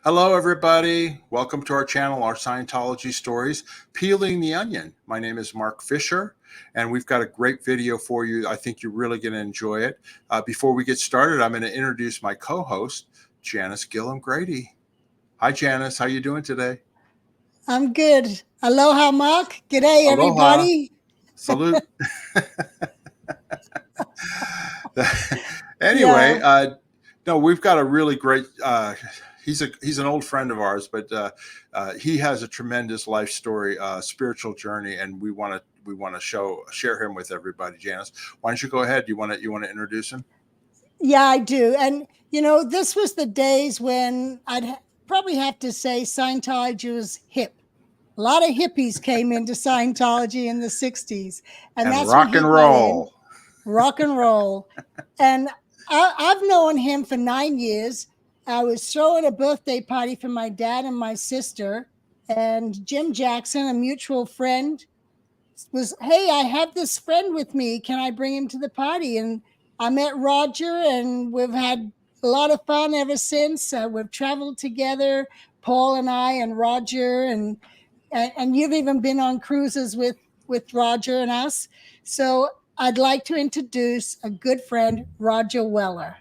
Hello, everybody. Welcome to our channel, our Scientology stories, Peeling the Onion. My name is Mark Fisher, and we've got a great video for you. I think you're really going to enjoy it. Before we get started, I'm going to introduce my co-host, Janis Gillham Grady. Hi, Janis. How you doing today? I'm good. Aloha, Mark. G'day, Aloha. everybody. Salute. Anyway, no, we've got a really great. He's an old friend of ours, but he has a tremendous life story, spiritual journey, and we want to share him with everybody. Janis, why don't you go ahead? You want to introduce him? Yeah, I do. And this was the days when I'd probably have to say Scientology was hip. A lot of hippies came into Scientology in the 60s, and that's rock and roll. Rock and roll. And I've known him for 9 years. I was throwing a birthday party for my dad and my sister, and Jim Jackson, a mutual friend, was, hey, I have this friend with me. Can I bring him to the party? And I met Roger, and we've had a lot of fun ever since. We've traveled together, Paul and I and Roger, and you've even been on cruises with Roger and us. So I'd like to introduce a good friend, Roger Weller.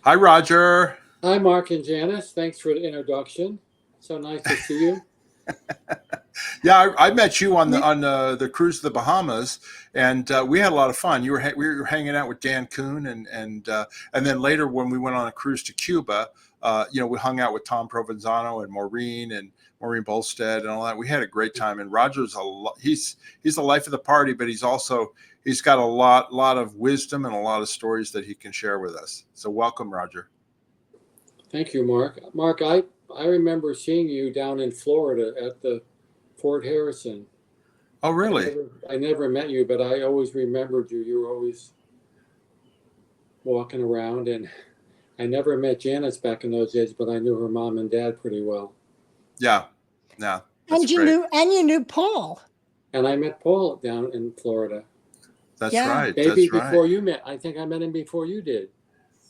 Hi, Roger. Hi, Mark and Janis. Thanks for the introduction. So nice to see you. Yeah, I met you on the cruise to the Bahamas, and we had a lot of fun. We were hanging out with Dan Kuhn, and then later when we went on a cruise to Cuba, we hung out with Tom Provenzano and Maureen Bolstead and all that. We had a great time. And Roger's he's the life of the party, but he's got a lot of wisdom and a lot of stories that he can share with us. So welcome, Roger. Thank you, Mark. Mark, I remember seeing you down in Florida at the Fort Harrison. Oh, really? I never met you, but I always remembered you. You were always walking around, and I never met Janis back in those days, but I knew her mom and dad pretty well. Yeah. And you knew Paul. And I met Paul down in Florida. That's right. Maybe before you met. I think I met him before you did.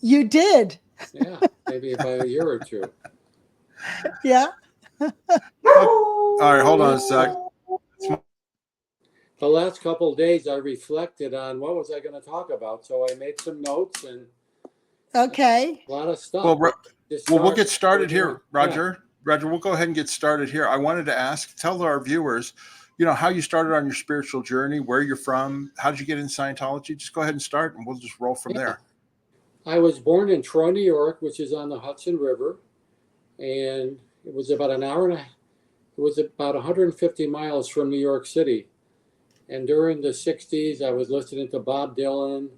You did. Yeah, maybe about a year or two. Yeah. All right, hold on a sec. The last couple of days, I reflected on what was I going to talk about. So I made some notes and a lot of stuff. Well, we'll get started here, Roger. Yeah. Roger, we'll go ahead and get started here. I wanted to tell our viewers, how you started on your spiritual journey, where you're from, how did you get in Scientology? Just go ahead and start, and we'll just roll from there. I was born in Troy, New York, which is on the Hudson River, and it was about an hour and it was about 150 miles from New York City. And during the 60s, I was listening to Bob Dylan.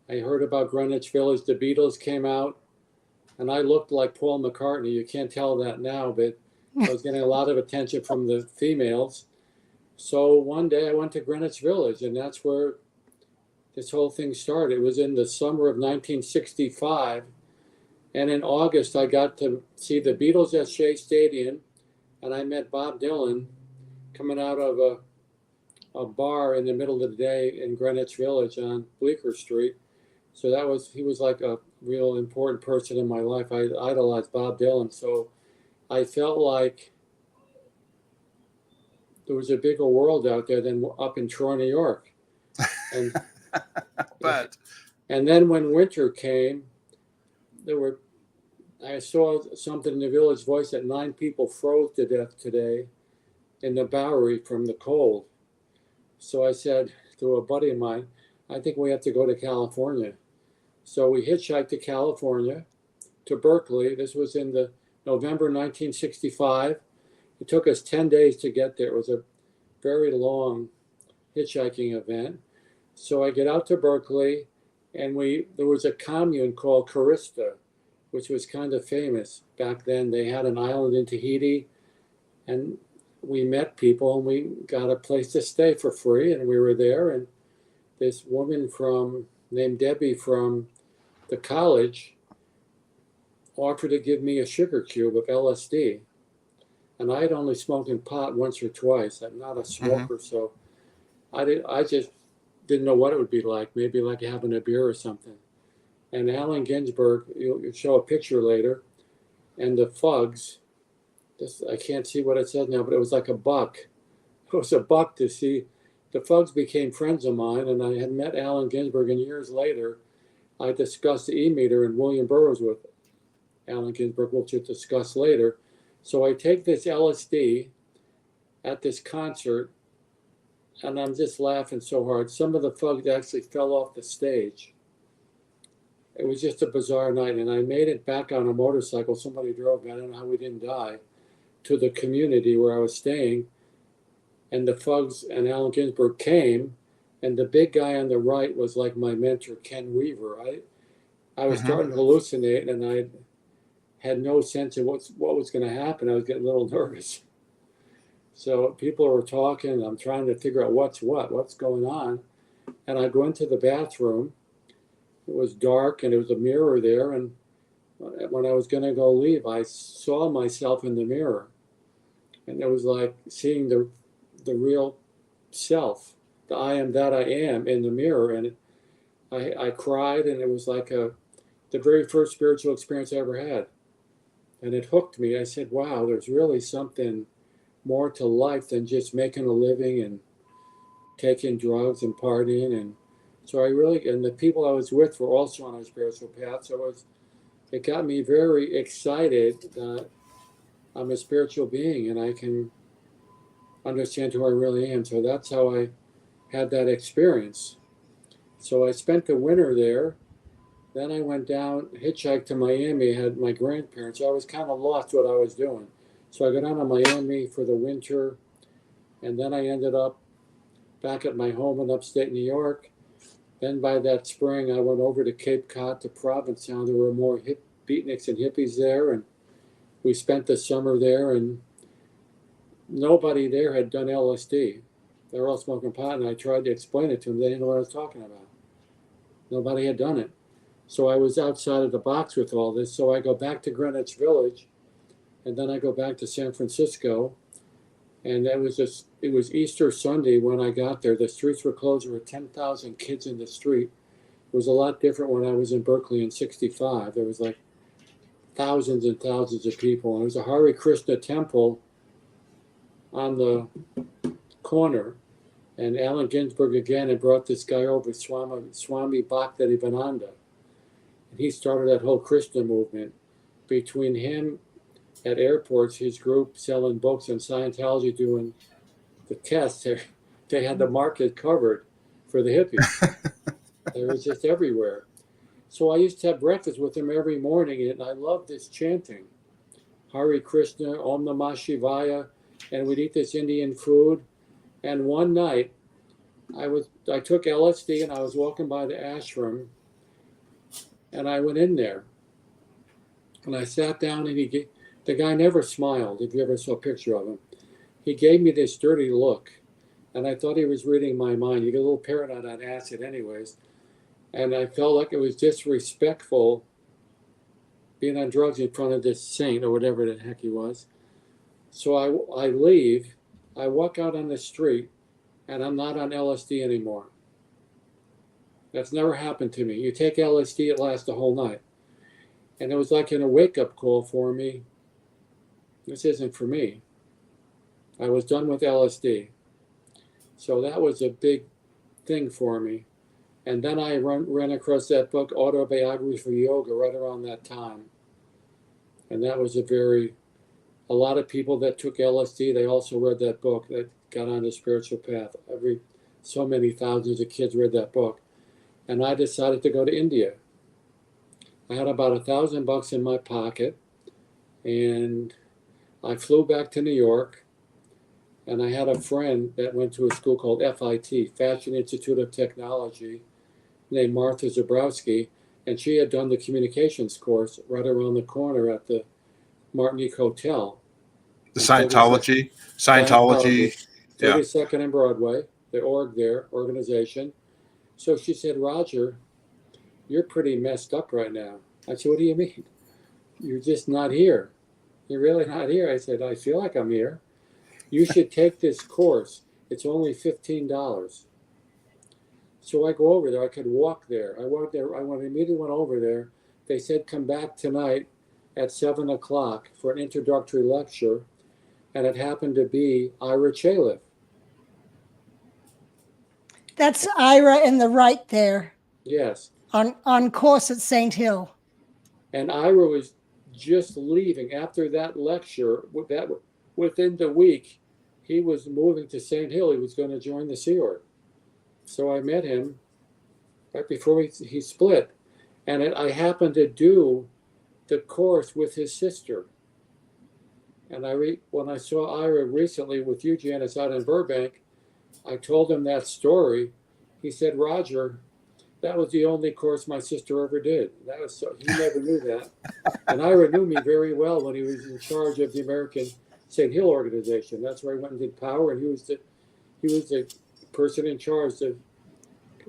I heard about Greenwich Village. The Beatles came out, and I looked like Paul McCartney. You can't tell that now, but I was getting a lot of attention from the females. So one day I went to Greenwich Village, and that's where this whole thing started. It was in the summer of 1965. And in August, I got to see the Beatles at Shea Stadium, and I met Bob Dylan coming out of a bar in the middle of the day in Greenwich Village on Bleecker Street. So he was like a real important person in my life. I idolized Bob Dylan. So I felt like there was a bigger world out there than up in Troy, New York. And and then when winter came, I saw something in the Village Voice that 9 people froze to death today in the Bowery from the cold. So I said to a buddy of mine, I think we have to go to California. So we hitchhiked to California, to Berkeley. This was in the November 1965. It took us 10 days to get there. It was a very long hitchhiking event. So I get out to Berkeley, and there was a commune called Carista, which was kind of famous back then. They had an island in Tahiti, and we met people, and we got a place to stay for free, and we were there. And this woman named Debbie from the college offered to give me a sugar cube of LSD. And I had only smoked pot once or twice. I'm not a smoker, so I just didn't know what it would be like. Maybe like having a beer or something. And Allen Ginsberg, you'll show a picture later. and the Fugs, I can't see what it says now, but it was like a buck. It was a buck to see. The Fugs became friends of mine, and I had met Allen Ginsberg, and years later, I discussed the E-meter in William Burroughs with Allen Ginsberg, which we'll discuss later. So I take this LSD at this concert, and I'm just laughing so hard. Some of the Fugs actually fell off the stage. It was just a bizarre night, and I made it back on a motorcycle. Somebody drove me, I don't know how we didn't die, to the community where I was staying. And the Fugs and Allen Ginsberg came, and the big guy on the right was like my mentor, Ken Weaver. I was starting to hallucinate, and I had no sense of what was going to happen. I was getting a little nervous. So people were talking, I'm trying to figure out what's going on. And I go into the bathroom. It was dark, and there was a mirror there. And when I was going to go leave, I saw myself in the mirror. And it was like seeing the real self, the I am that I am in the mirror. And I cried, and it was like the very first spiritual experience I ever had. And it hooked me. I said, wow, there's really something more to life than just making a living and taking drugs and partying. And so and the people I was with were also on a spiritual path. So it got me very excited that I'm a spiritual being and I can understand who I really am. So that's how I had that experience. So I spent the winter there. Then I went down, hitchhiked to Miami, had my grandparents. I was kind of lost what I was doing. So I got down to Miami for the winter, and then I ended up back at my home in upstate New York. Then by that spring, I went over to Cape Cod to Provincetown. There were more beatniks and hippies there, and we spent the summer there, and nobody there had done LSD. They were all smoking pot, and I tried to explain it to them. They didn't know what I was talking about. Nobody had done it. So I was outside of the box with all this. So I go back to Greenwich Village, and then I go back to San Francisco. And it was Easter Sunday when I got there. The streets were closed. There were 10,000 kids in the street. It was a lot different when I was in Berkeley in '65. There was like thousands and thousands of people. And there was a Hare Krishna temple on the corner. And Allen Ginsberg again had brought this guy over, Swami Bhaktivedanta. And he started that whole Krishna movement. Between him at airports, his group selling books, and Scientology doing the tests, they had the market covered for the hippies. They were just everywhere. So I used to have breakfast with him every morning, and I loved this chanting. Hare Krishna, Om Namah Shivaya, and we'd eat this Indian food. And one night, I took LSD, and I was walking by the ashram, and I went in there. And I sat down, and the guy never smiled, if you ever saw a picture of him. He gave me this dirty look, and I thought he was reading my mind. You get a little paranoid on acid anyways. And I felt like it was disrespectful being on drugs in front of this saint or whatever the heck he was. So I leave, I walk out on the street, and I'm not on LSD anymore. That's never happened to me. You take LSD, it lasts the whole night. And it was like a wake-up call for me. This isn't for me. I was done with LSD. So that was a big thing for me. And then I ran across that book, Autobiography for Yoga, right around that time. And that was a lot of people that took LSD, they also read that book, that got on the spiritual path. So many thousands of kids read that book. And I decided to go to India. I had about $1,000 in my pocket, and I flew back to New York, and I had a friend that went to a school called FIT, Fashion Institute of Technology, named Martha Zabrowski, and she had done the communications course right around the corner at the Martinique Hotel. The Scientology. 32nd and Broadway, the organization. So she said, Roger, you're pretty messed up right now. I said, what do you mean? You're just not here. You're really not here. I said, I feel like I'm here. You should take this course. It's only $15. So I go over there. I could walk there. I immediately went over there. They said, come back tonight at 7 o'clock for an introductory lecture, and it happened to be Ira Chaliff. That's Ira in the right there Yes. on course at St. Hill. And Ira was just leaving after that lecture. Within the week, he was moving to St. Hill. He was going to join the Sea Org. So I met him right before he split. And I happened to do the course with his sister. And when I saw Ira recently with you, Janis, out in Burbank, I told him that story. He said, Roger, that was the only course my sister ever did. He never knew that. And Ira knew me very well when he was in charge of the American St. Hill organization. That's where I went and did power, and he was the person in charge of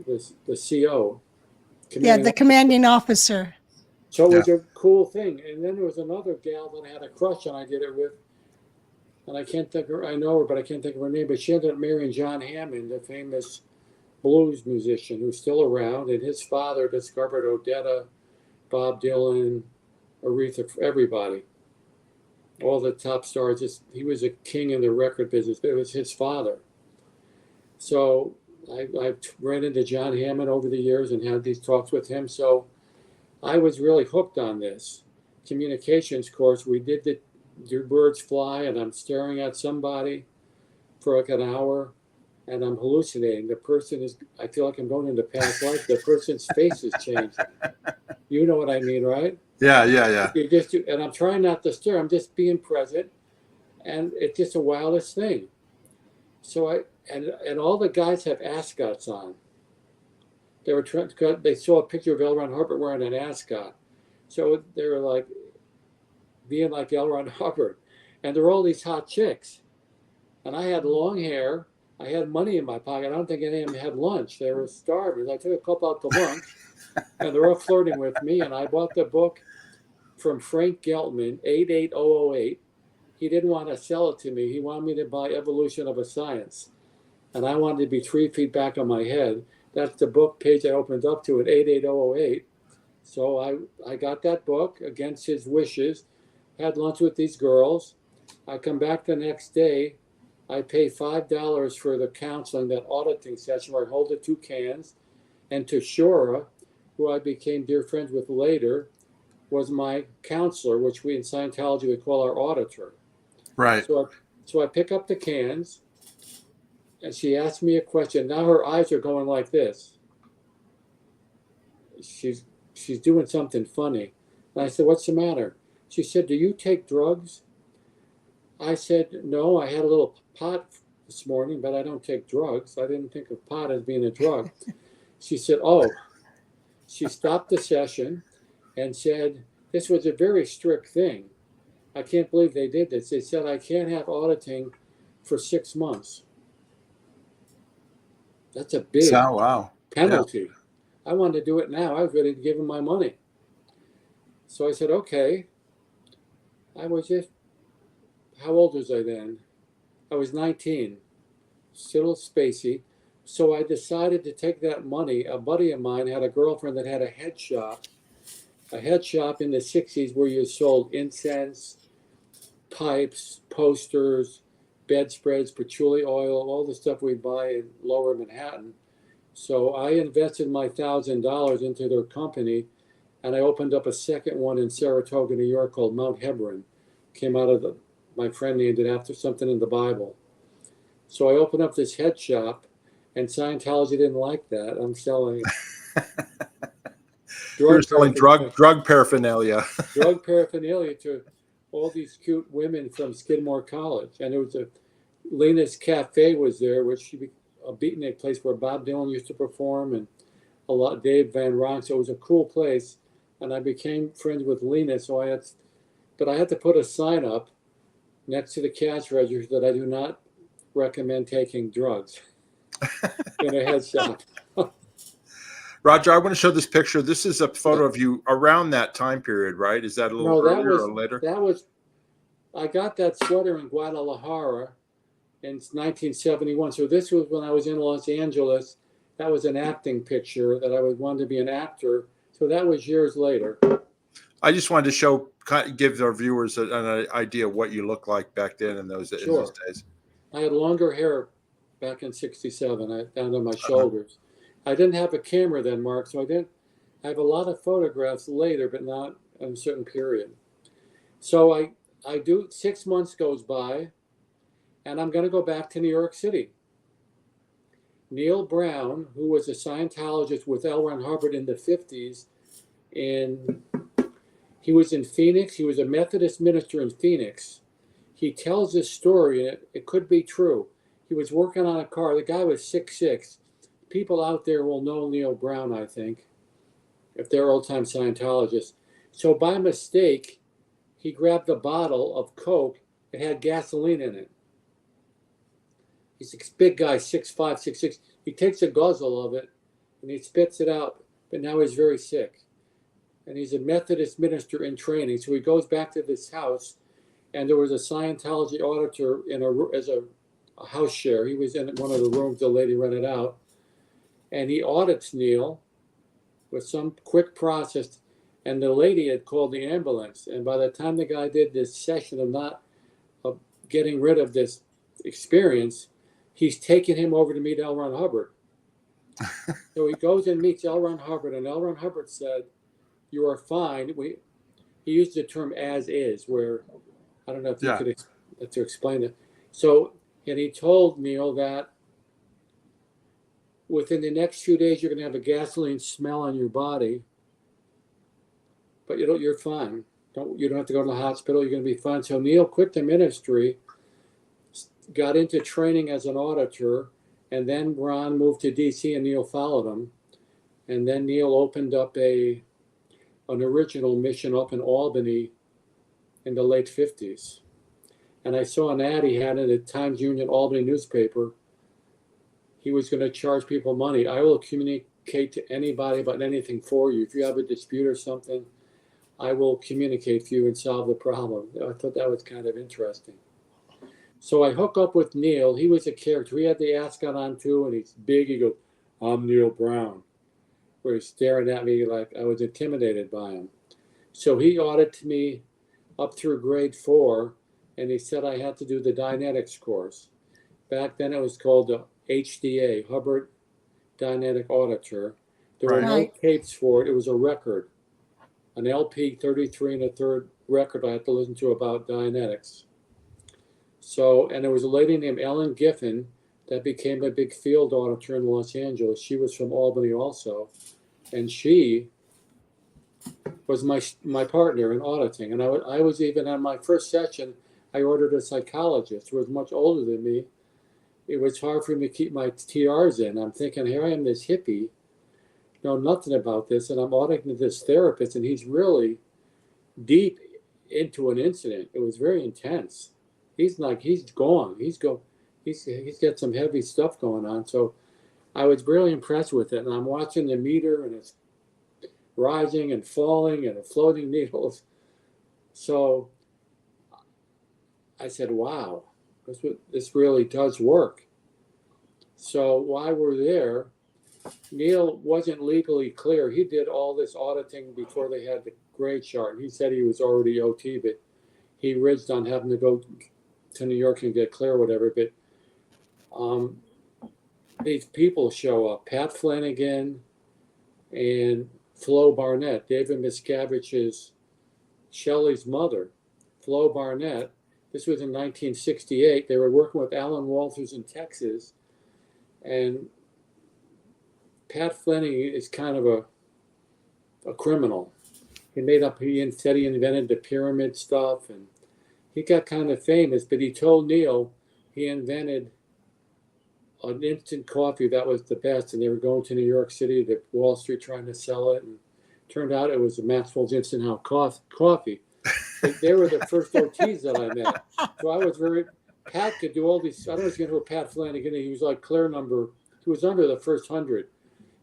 the CO. Yeah, the commanding officer. So it was a cool thing. And then there was another gal that I had a crush on. I did it with, and I can't think of her. I know her, but I can't think of her name. But she ended up marrying John Hammond, the famous blues musician who's still around. And his father discovered Odetta, Bob Dylan, Aretha, everybody, all the top stars. He was a king in the record business. But it was his father. So I ran into John Hammond over the years and had these talks with him. So I was really hooked on this communications course. We did the birds fly, and I'm staring at somebody for like an hour, and I'm hallucinating. I feel like I'm going into past life. The person's face is changing. You know what I mean, right? Yeah. And I'm trying not to stare. I'm just being present, and it's just the wildest thing. So and all the guys have ascots on. They saw a picture of L. Ron Hubbard wearing an ascot. So they were like being like L. Ron Hubbard. And there were all these hot chicks. And I had long hair. I had money in my pocket. I don't think any of them had lunch. They were starving. I took a couple out to lunch. And they're all flirting with me. And I bought the book from Frank Geltman, 88008. He didn't want to sell it to me. He wanted me to buy Evolution of a Science. And I wanted to be 3 feet back on my head. That's the book page I opened up to at 88008. So I got that book against his wishes, had lunch with these girls. I come back the next day. I pay $5 for the counseling, that auditing session where I hold the 2 cans. And Toshora, who I became dear friends with later, was my counselor, which we in Scientology would call our auditor. Right. So I pick up the cans. And she asked me a question. Now her eyes are going like this. She's doing something funny. And I said, what's the matter? She said, do you take drugs? I said, no, I had a little pot this morning, but I don't take drugs. I didn't think of pot as being a drug. She said, oh. She stopped the session and said, this was a very strict thing. I can't believe they did this. They said, I can't have auditing for 6 months. That's a big penalty. Yeah. I wanted to do it now. I was ready to give him my money. So I said, okay. I was how old was I then? I was 19, still spacey. So I decided to take that money. A buddy of mine had a girlfriend that had a head shop in the 60s where you sold incense, pipes, posters, bedspreads, patchouli oil, all the stuff we buy in lower Manhattan. So I invested my $1,000 into their company, and I opened up a second one in Saratoga, New York called Mount Hebron. Came out of my friend named it after something in the Bible. So I opened up this head shop, and Scientology didn't like that. I'm selling drug paraphernalia. Drug paraphernalia to all these cute women from Skidmore College. And there was Lena's Cafe was there, which should be a beatnik place where Bob Dylan used to perform, and Dave Van Ronk. So it was a cool place. And I became friends with Lena. But I had to put a sign up next to the cash register that I do not recommend taking drugs in a head shop. Roger, I want to show this picture. This is a photo of you around that time period, right? Is that a little earlier or later? I got that sweater in Guadalajara in 1971. So this was when I was in Los Angeles. That was an acting picture that I wanted to be an actor. So that was years later. I just wanted to give our viewers an idea of what you look like back then in those Sure. days. I had longer hair back in '67, down to my shoulders. I didn't have a camera then, Mark, so I have a lot of photographs later, but not in a certain period. So I do, 6 months goes by, and I'm going to go back to New York City. Neil Brown, who was a Scientologist with L. Ron Hubbard in the 50s, he was in Phoenix. He was a Methodist minister in Phoenix. He tells this story, and it could be true. He was working on a car. The guy was 6'6". People out there will know Neil Brown, I think, if they're old-time Scientologists. So by mistake, he grabbed a bottle of Coke. It had gasoline in it. He's a big guy, 6'5", 6'6". He takes a guzzle of it, and he spits it out. But now he's very sick. And he's a Methodist minister in training. So he goes back to this house, and there was a Scientology auditor as a house share. He was in one of the rooms the lady rented out. And he audits Neil with some quick process. And the lady had called the ambulance. And by the time the guy did this session of getting rid of this experience, he's taken him over to meet L. Ron Hubbard. So he goes and meets L. Ron Hubbard. And L. Ron Hubbard said, "You are fine." He used the term "as is," where I don't know if you could to explain it. So, and he told Neil that within the next few days, you're going to have a gasoline smell on your body, but you're fine. You don't have to go to the hospital. You're going to be fine. So Neil quit the ministry, got into training as an auditor, and then Ron moved to DC and Neil followed him. And then Neil opened up an original mission up in Albany in the late 50s. And I saw an ad he had in the Times Union Albany newspaper. He was going to charge people money. "I will communicate to anybody about anything for you. If you have a dispute or something, I will communicate for you and solve the problem." I thought that was kind of interesting. So I hook up with Neil. He was a character. He had the ascot on too, and he's big. He goes, "I'm Neil Brown." Where he's staring at me like I was intimidated by him. So he audited me up through grade 4, and he said I had to do the Dianetics course. Back then it was called the HDA, Hubbard Dianetic Auditor. There were no tapes for it. It was a record, an LP 33 1/3 record I had to listen to about Dianetics. So, and there was a lady named Ellen Giffen that became a big field auditor in Los Angeles. She was from Albany also. And she was my partner in auditing. And I was even on my first session, I ordered a psychologist who was much older than me. It was hard for me to keep my TRs in. I'm thinking, here I am, this hippie, know nothing about this, and I'm auditing this therapist, and he's really deep into an incident. It was very intense. He's gone. He's got some heavy stuff going on. So I was really impressed with it. And I'm watching the meter, and it's rising and falling and floating needles. So I said, wow, this really does work. So while we're there, Neil wasn't legally clear. He did all this auditing before they had the grade chart. He said he was already OT, but he rigged on having to go to New York and get clear or whatever. But these people show up. Pat Flanagan and Flo Barnett, David Miscavige's, Shelley's mother, Flo Barnett. This was in 1968. They were working with Alan Walters in Texas. And Pat Flanagan is kind of a criminal. He said he invented the pyramid stuff, and he got kind of famous, but he told Neil he invented an instant coffee that was the best, and they were going to New York City, to Wall Street, trying to sell it, and turned out it was Maxwell's Instant House coffee. They were the first OTs that I met. So I was Pat could do all these, I don't know if you know Pat Flanagan, he was like he was under the first 100,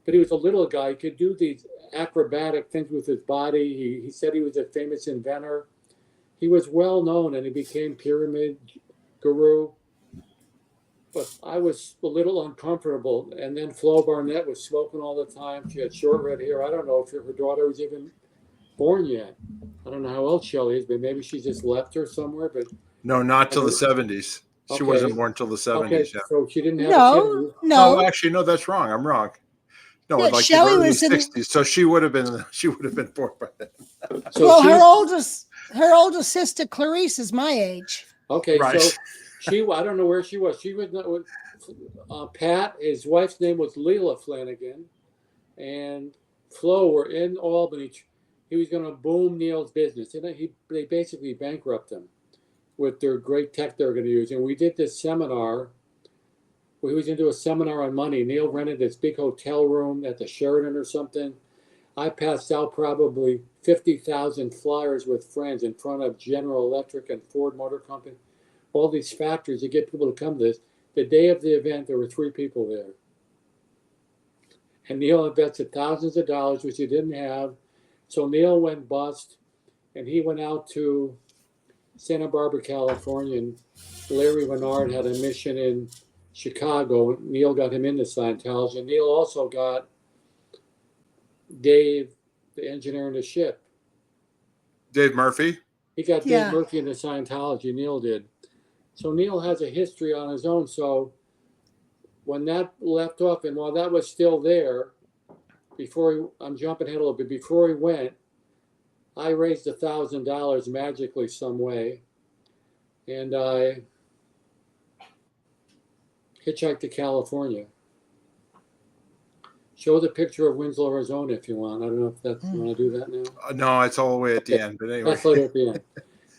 but he was a little guy. He could do these acrobatic things with his body. He said he was a famous inventor. He was well known, and he became pyramid guru. But I was a little uncomfortable. And then Flo Barnett was smoking all the time. She had short red hair. I don't know if her daughter was even born yet. I don't know how old Shelley is, but maybe she just left her somewhere. But No, not I till the don't. 70s. She wasn't Okay, born till the okay. 70s. Yeah. So she didn't have a kid. No, No, no. actually, no, that's wrong. I'm wrong. No, Yeah, like the Shelley early was in. 60s. So she would have been born by then. So Well, she her oldest sister Clarice is my age. okay. So Right. I don't know where she was. She was not with Pat. His wife's name was Leela Flanagan, and Flo were in Albany. He was going to boom Neil's business, and they basically bankrupt him with their great tech they're going to use. And we did this seminar. We was going to do a seminar on money. Neil rented this big hotel room at the Sheraton or something. I passed out probably 50,000 flyers with friends in front of General Electric and Ford Motor Company, all these factories to get people to come to this. The day of the event, there were 3 people there. And Neil invested thousands of dollars, which he didn't have. So Neil went bust, and he went out to Santa Barbara, California, and Larry Menard had a mission in Chicago. Neil got him into Scientology. And Neil also got Dave, the engineer in the ship. Dave Murphy. He got Dave Yeah. Murphy into Scientology, Neil did. So Neil has a history on his own. So when that left off, and while that was still there, I'm jumping ahead a little bit, before he went, I raised $1,000 magically some way, and I hitchhiked to California. Show the picture of Winslow, Arizona, if you want. I don't know if that's, you want to do that now? No, it's all the way at the end. But anyway. That's later at the end.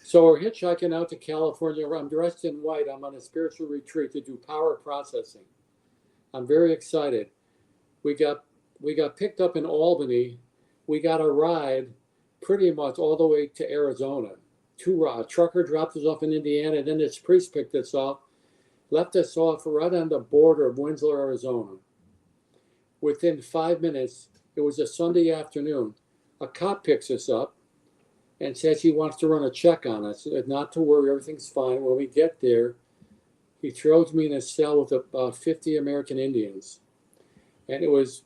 So we're hitchhiking out to California. I'm dressed in white. I'm on a spiritual retreat to do power processing. I'm very excited. We got picked up in Albany. We got a ride pretty much all the way to Arizona. A trucker dropped us off in Indiana, and then this priest picked us up, left us off right on the border of Winslow, Arizona. Within 5 minutes, it was a Sunday afternoon, a cop picks us up and says he wants to run a check on us. Not to worry, everything's fine. When we get there, he throws me in a cell with about 50 American Indians. And it was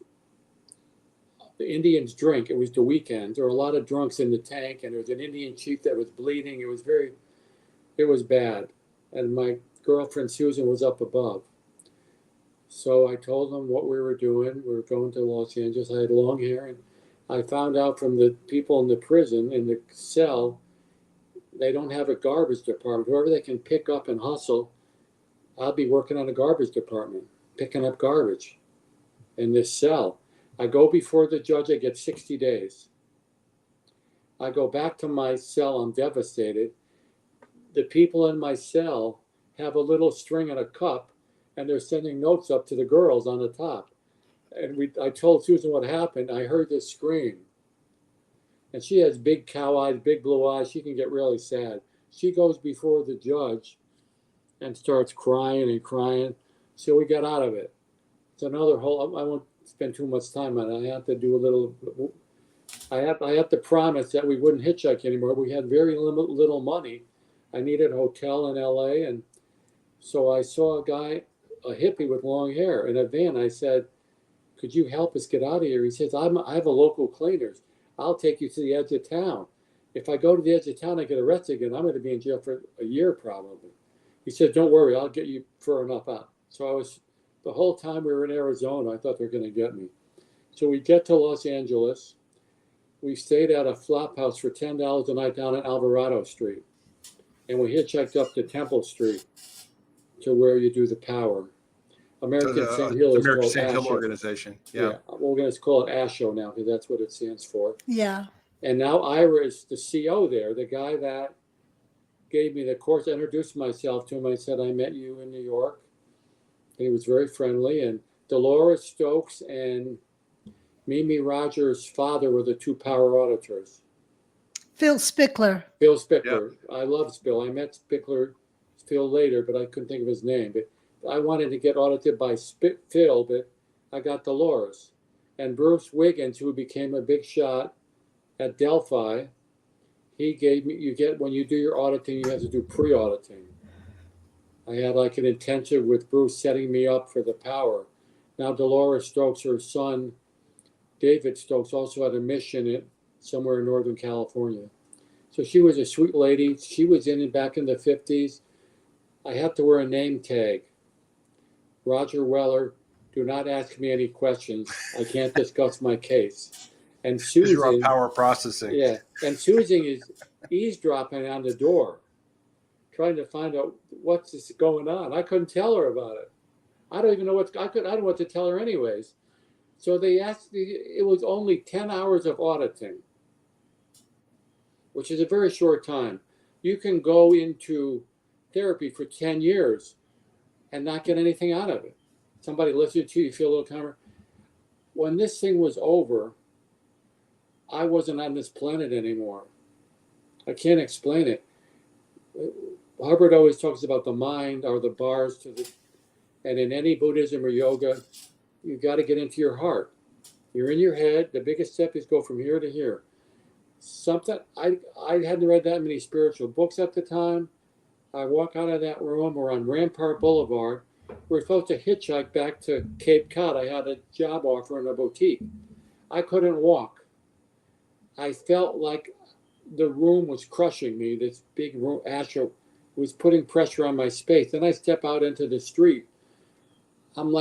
the Indians drink. It was the weekend. There were a lot of drunks in the tank, and there was an Indian chief that was bleeding. It was bad. And my girlfriend Susan was up above. So I told them what we were doing. We were going to Los Angeles. I had long hair, and I found out from the people in the prison, in the cell, they don't have a garbage department. Whoever they can pick up and hustle, I'll be working on a garbage department, picking up garbage in this cell. I go before the judge, I get 60 days. I go back to my cell, I'm devastated. The people in my cell have a little string and a cup, and they're sending notes up to the girls on the top. And I told Susan what happened. I heard this scream. And she has big cow eyes, big blue eyes. She can get really sad. She goes before the judge and starts crying and crying. So we got out of it. It's another whole, I won't spend too much time on it. I have to do a little, I have to promise that we wouldn't hitchhike anymore. We had very little money. I needed a hotel in LA. And so I saw a guy, a hippie with long hair in a van. I said, could you help us get out of here? He says, I have a local cleaners. I'll take you to the edge of town. If I go to the edge of town, I get arrested again. I'm going to be in jail for a year probably. He said, don't worry, I'll get you for enough out. So the whole time we were in Arizona, I thought they were going to get me. So we get to Los Angeles. We stayed at a flop house for $10 a night down on Alvarado Street. And we hitchhiked up to Temple Street to where you do the power. American St. Hill is American called St. Hill ASHO. Organization. Yeah. We're going to call it ASHO now because that's what it stands for. Yeah. And now Ira is the CO there, the guy that gave me the course. I introduced myself to him. I said, I met you in New York. He was very friendly. And Dolores Stokes and Mimi Rogers' father were the 2 power auditors. Phil Spickler. Phil Spickler. Yeah. I love Phil. I met Phil later, but I couldn't think of his name. But I wanted to get audited by Phil, but I got Dolores. And Bruce Wiggins, who became a big shot at Delphi, he gave me, when you do your auditing, you have to do pre-auditing. I had like an intensive with Bruce setting me up for the power. Now Dolores Stokes, her son, David Stokes, also had a mission somewhere in Northern California. So she was a sweet lady. She was back in the 50s. I have to wear a name tag. Roger Weller, do not ask me any questions. I can't discuss my case. And Because you're on Susan, power processing. yeah, and Susan is eavesdropping on the door, trying to find out what's going on. I couldn't tell her about it. I don't even know I don't know what to tell her anyways. So they asked me, it was only 10 hours of auditing, which is a very short time. You can go into therapy for 10 years and not get anything out of it. Somebody listens to you, you feel a little calmer. When this thing was over, I wasn't on this planet anymore. I can't explain it. Hubbard always talks about the mind or the bars and in any Buddhism or yoga, you got to get into your heart. You're in your head. The biggest step is go from here to here. I hadn't read that many spiritual books at the time. I walk out of that room. We're on Rampart Boulevard. We're supposed to hitchhike back to Cape Cod. I had a job offer in a boutique. I couldn't walk. I felt like the room was crushing me. This big room, Astro, was putting pressure on my space. Then I step out into the street. I'm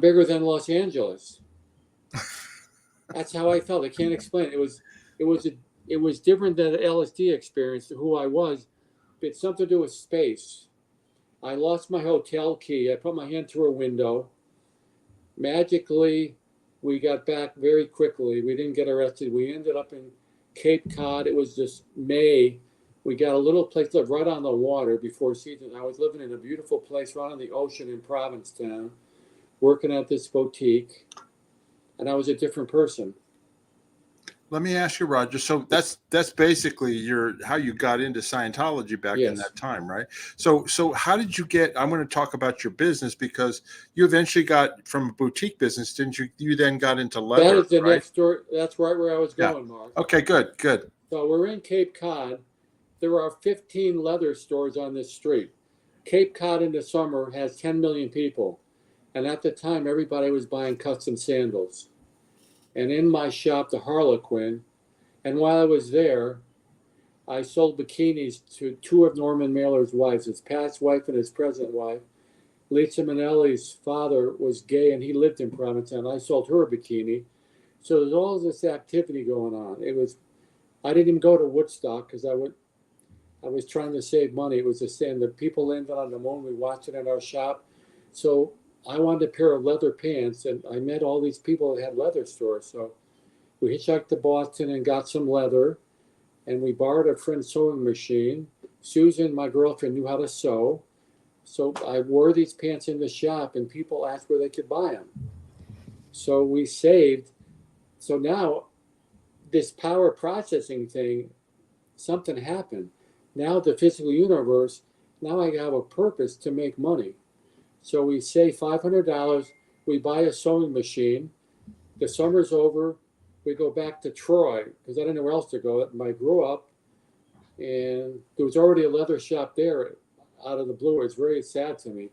bigger than Los Angeles. That's how I felt. I can't explain it. It was different than the LSD experience, who I was. It's something to do with space. I lost my hotel key. I put my hand through a window. Magically, we got back very quickly. We didn't get arrested. We ended up in Cape Cod. It was just May. We got a little place right on the water before season. I was living in a beautiful place right on the ocean in Provincetown, working at this boutique, and I was a different person. Let me ask you, Roger. So that's basically how you got into Scientology back in that time, right? So how did you get? I'm going to talk about your business because you eventually got from a boutique business, didn't you? You then got into leather. That is the next story. That's right where I was going, Mark. Okay, good. So we're in Cape Cod. There are 15 leather stores on this street. Cape Cod in the summer has 10 million people, and at the time, everybody was buying custom sandals. And in my shop, the Harlequin, and while I was there, I sold bikinis to two of Norman Mailer's wives, his past wife and his present wife. Lisa Minnelli's father was gay and he lived in Provincetown. I sold her a bikini. So there's all this activity going on. I didn't even go to Woodstock because I was trying to save money. It was the people landed on the moon. We watched it in our shop. So I wanted a pair of leather pants, and I met all these people that had leather stores. So we hitchhiked to Boston and got some leather, and we borrowed a friend's sewing machine. Susan, my girlfriend, knew how to sew. So I wore these pants in the shop, and people asked where they could buy them. So we saved. So now this power processing thing, something happened. Now the physical universe, now I have a purpose to make money. So we save $500, we buy a sewing machine. The summer's over, we go back to Troy, because I didn't know where else to go. I grew up, and there was already a leather shop there out of the blue. It was very sad to me.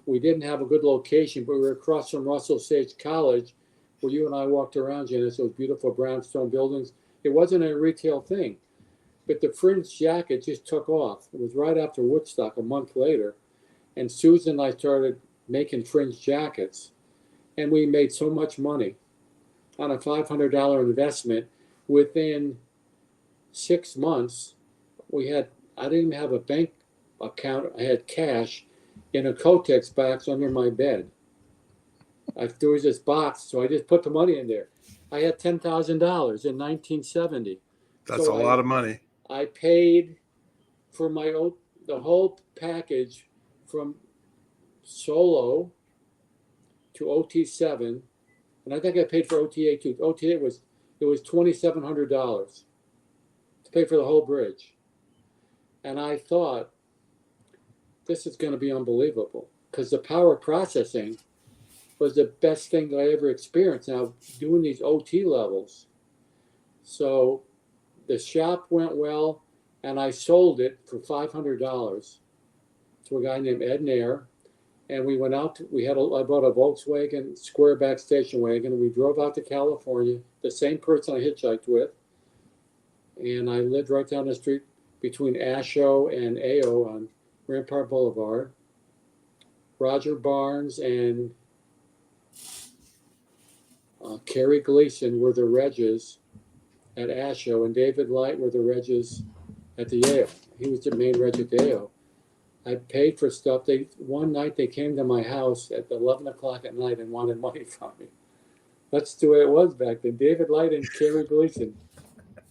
We didn't have a good location, but we were across from Russell Sage College, where you and I walked around, Janis, those beautiful brownstone buildings. It wasn't a retail thing, but the fringe jacket just took off. It was right after Woodstock, a month later. And Susan and I started making fringe jackets, and we made so much money on a $500 investment. Within 6 months, I didn't even have a bank account. I had cash in a Kotex box under my bed. There was this box, so I just put the money in there. I had $10,000 in 1970. That's a lot of money. I paid for the whole package from solo to OT7, and I think I paid for OTA too. OTA was $2,700 to pay for the whole bridge, and I thought this is going to be unbelievable because the power processing was the best thing that I ever experienced. Now doing these OT levels, so the shop went well, and I sold it for $500 to a guy named Ed Nair. And we went out, I bought a Volkswagen Squareback station wagon. We drove out to California, the same person I hitchhiked with. and I lived right down the street between Asho and AO on Rampart Boulevard. Roger Barnes and Kerry Gleason were the Regis at Asho, and David Light were the Regis at the Yale. He was the main Reg at the Yale. I paid for stuff. One night they came to my house at 11 o'clock at night and wanted money from me. That's the way it was back then. David Light and Kerry Gleason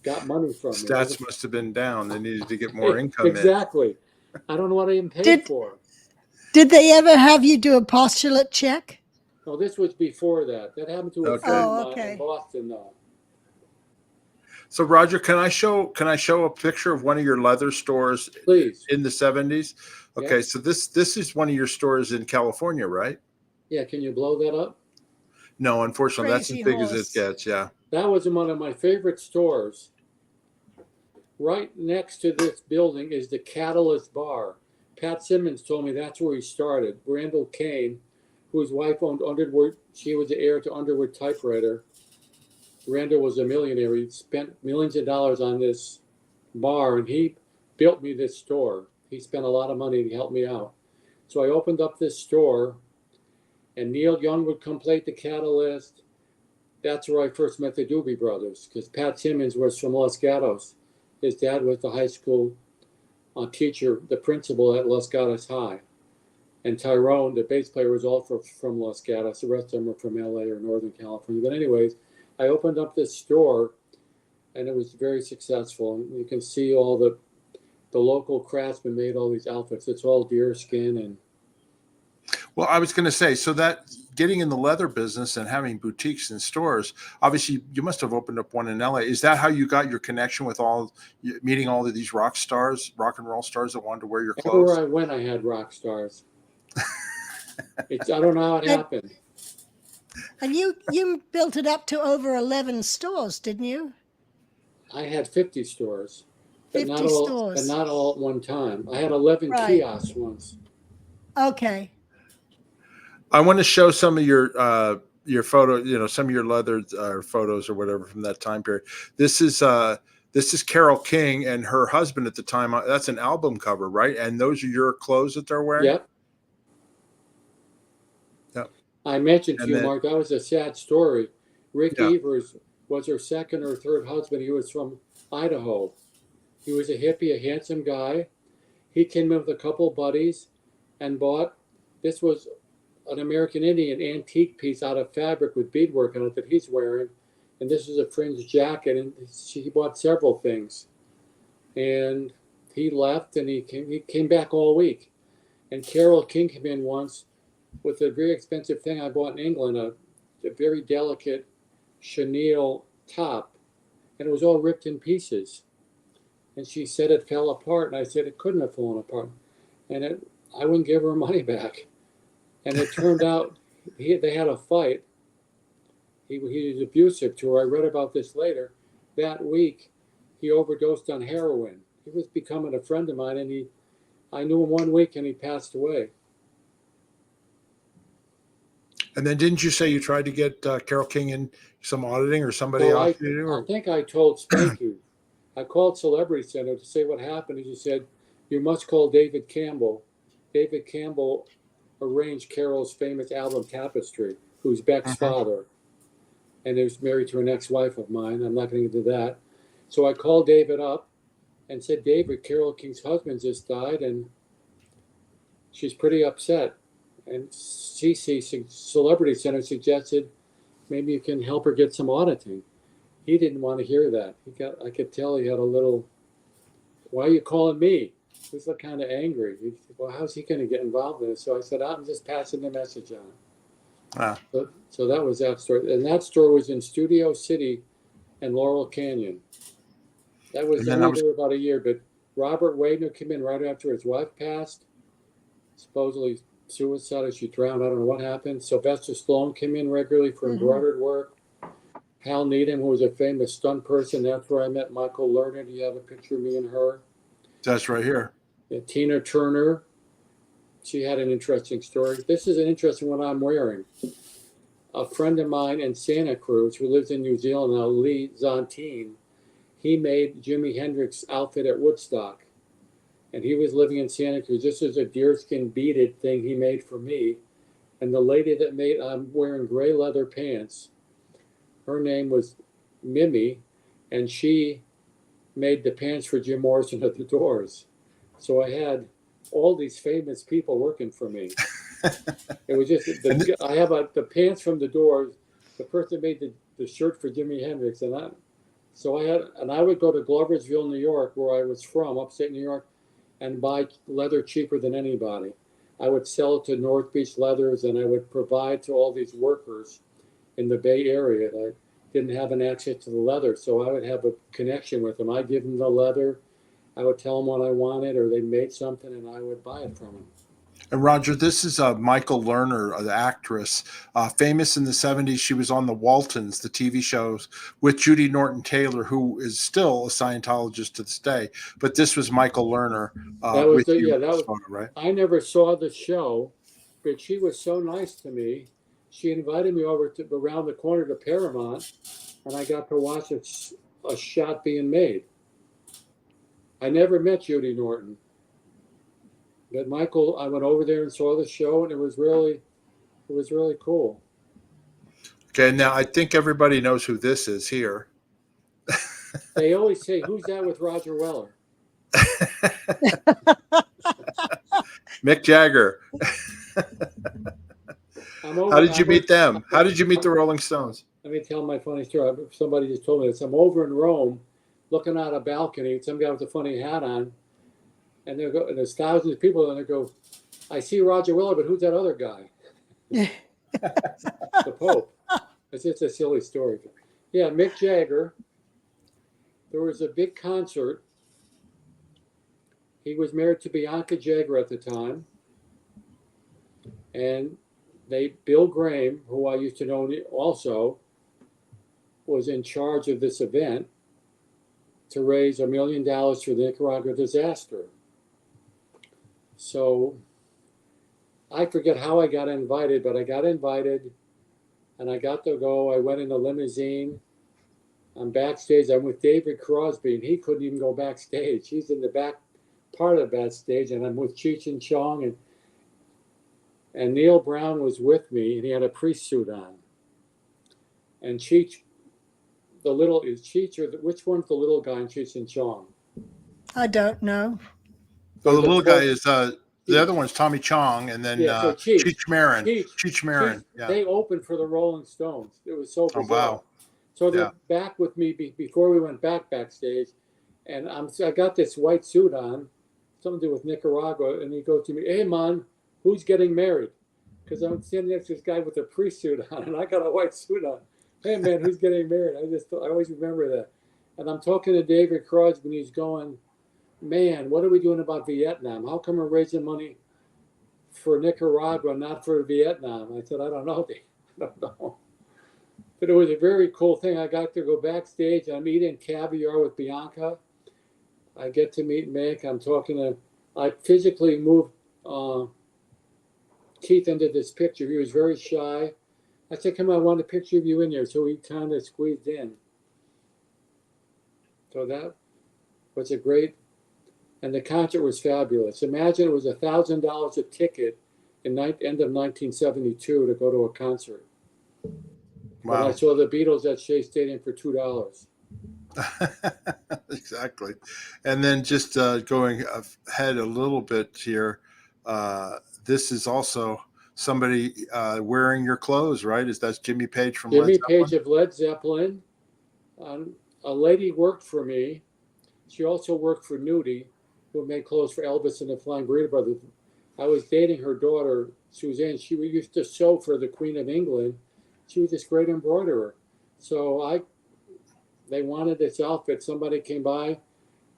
got money from me. Stats must have been down. They needed to get more income exactly. I don't know what I even paid for. Did they ever have you do a postulate check? No, this was before that. That happened to a friend of mine in Boston, though. So Roger, can I show a picture of one of your leather stores, please, in the 70s? Okay, yeah. so this is one of your stores in California, right? Yeah, can you blow that up? No, unfortunately, that's as big as it gets. Yeah. That was one of my favorite stores. Right next to this building is the Catalyst Bar. Pat Simmons told me that's where he started. Randall Kane, whose wife owned Underwood, she was the heir to Underwood Typewriter. Randall was a millionaire. He spent millions of dollars on this bar, and he built me this store. He spent a lot of money to help me out. So I opened up this store, and Neil Young would come play at the Catalyst. That's where I first met the Doobie Brothers, because Pat Simmons was from Los Gatos. His dad was the high school teacher, the principal at Los Gatos High. And Tyrone, the bass player, was also from Los Gatos. The rest of them were from LA or Northern California. But anyways, I opened up this store, and it was very successful. And you can see all the local craftsmen made all these outfits. It's all deer skin. And well, I was going to say, so that getting in the leather business and having boutiques and stores, obviously you must have opened up one in LA. Is that how you got your connection with meeting all of these rock and roll stars that wanted to wear your clothes? Everywhere I went, I had rock stars. I don't know how it happened. And you built it up to over 11 stores, didn't you? I had 50 stores. But 50 stores. But not all at one time. I had 11 kiosks once. Okay. I want to show some of your photo, some of your leather photos or whatever from that time period. This is Carole King and her husband at the time. That's an album cover, right? And those are your clothes that they're wearing? Yep. Yep. I mentioned to you, Mark, that was a sad story. Rick Evers was her second or third husband. He was from Idaho. He was a hippie, a handsome guy. He came in with a couple buddies and this was an American Indian antique piece out of fabric with beadwork on it that he's wearing. And this is a fringe jacket, and he bought several things. And he left, and he came back all week. And Carole King came in once with a very expensive thing I bought in England, a very delicate chenille top, and it was all ripped in pieces. And she said it fell apart, and I said it couldn't have fallen apart. And I wouldn't give her money back. And it turned out they had a fight. He was abusive to her. I read about this later. That week, he overdosed on heroin. He was becoming a friend of mine, and I knew him 1 week, and he passed away. And then didn't you say you tried to get Carole King in some auditing or somebody else? I think I told Spanky. I called Celebrity Center to say what happened, and he said, you must call David Campbell. David Campbell arranged Carole's famous album Tapestry, who's Beck's father. And he was married to an ex-wife of mine. I'm not going to get into that. So I called David up and said, David, Carole King's husband just died, and she's pretty upset. And CC, Celebrity Center, suggested maybe you can help her get some auditing. He didn't want to hear that. I could tell he had a little, why are you calling me? He was kind of angry. He said, well, how's he going to get involved in it? So I said, I'm just passing the message on. Wow. So that was that store. And that store was in Studio City and Laurel Canyon. That was only there about a year, but Robert Wagner came in right after his wife passed. Supposedly suicide, or she drowned. I don't know what happened. Sylvester Stallone came in regularly for embroidered work. Hal Needham, who was a famous stunt person. That's where I met Michael Lerner. Do you have a picture of me and her? That's right here. Yeah, Tina Turner. She had an interesting story. This is an interesting one I'm wearing. A friend of mine in Santa Cruz, who lives in New Zealand now, Lee Zontine, he made Jimi Hendrix's outfit at Woodstock. And he was living in Santa Cruz. This is a deerskin beaded thing he made for me. And the lady that made, I'm wearing gray leather pants. Her name was Mimi, and she made the pants for Jim Morrison at the Doors. So I had all these famous people working for me. It was just, I have the pants from the Doors, the person made the shirt for Jimi Hendrix, and I would go to Gloversville, New York, where I was from, upstate New York, and buy leather cheaper than anybody. I would sell it to North Beach Leathers, and I would provide to all these workers in the Bay Area that didn't have an access to the leather. So I would have a connection with them. I'd give them the leather. I would tell them what I wanted, or they made something, and I would buy it from them. And Roger, this is Michael Lerner, the actress, famous in the 70s. She was on the Waltons, the TV shows, with Judy Norton-Taylor, who is still a Scientologist to this day. But this was Michael Lerner. That was photo, right? I never saw the show, but she was so nice to me. She invited me over to around the corner to Paramount, and I got to watch a shot being made. I never met Judy Norton. But Michael, I went over there and saw the show, and it was really cool. Okay, now I think everybody knows who this is here. They always say, "Who's that with Roger Weller?" Mick Jagger. How did you meet them? How did you meet the Rolling Stones? Let me tell my funny story. Somebody just told me this. I'm over in Rome, looking out a balcony. Some guy with a funny hat on, and there's thousands of people, and they go, "I see Roger Weller, but who's that other guy?" The Pope. It's just a silly story. Yeah, Mick Jagger. There was a big concert. He was married to Bianca Jagger at the time, and Bill Graham, who I used to know also, was in charge of this event to raise $1 million for the Nicaragua disaster. So I forget how I got invited, but I got invited and I got to go. I went in a limousine. I'm backstage. I'm with David Crosby, and he couldn't even go backstage. He's in the back part of that stage, and I'm with Cheech and Chong, and Neil Brown was with me, and he had a priest suit on. And Cheech, which one's the little guy in Cheech and Chong? I don't know. So the little guy is the other one's Tommy Chong, and then so Cheech Marin. Cheech Marin. Yeah. They opened for the Rolling Stones. It was so bizarre. Oh, wow. So they're back with me before we went backstage, and I got this white suit on, something to do with Nicaragua, and he goes to me, "Hey, man, who's getting married?" Because I'm standing next to this guy with a priest suit on, and I got a white suit on. "Hey, man, who's getting married?" I always remember that. And I'm talking to David Crosby, and he's going, "Man, what are we doing about Vietnam? How come we're raising money for Nicaragua, not for Vietnam?" I said, "I don't know, Dave. I don't know." But it was a very cool thing. I got to go backstage. I'm eating caviar with Bianca. I get to meet Mick. I physically moved Keith into this picture. He was very shy. I said, "Come on, I want a picture of you in there." So he kind of squeezed in. So that was a great, and the concert was fabulous. Imagine it was $1,000 a ticket in end of 1972 to go to a concert. Wow. And I saw the Beatles at Shea Stadium for $2. Exactly. And then just going ahead a little bit here, this is also somebody wearing your clothes, right? That's Jimmy Page from Jimmy Led Zeppelin? Page of Led Zeppelin. A lady worked for me. She also worked for Nudie, who made clothes for Elvis and the Flying Burrito Brothers. I was dating her daughter, Suzanne. She used to sew for the Queen of England. She was this great embroiderer. So they wanted this outfit. Somebody came by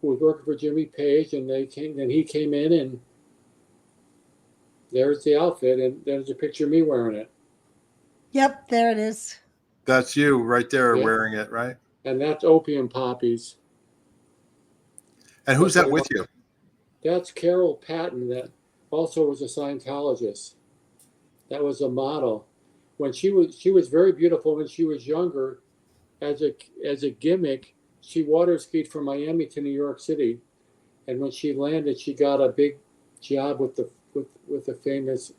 who was working for Jimmy Page, and he came in, and there's the outfit, and there's a picture of me wearing it. Yep, there it is. That's you right there wearing it, right? And that's Opium Poppies. And who's that with you? That's Carole Patton, that also was a Scientologist. That was a model. When she was very beautiful when she was younger. As a gimmick, she water skied from Miami to New York City, and when she landed, she got a big job with the famous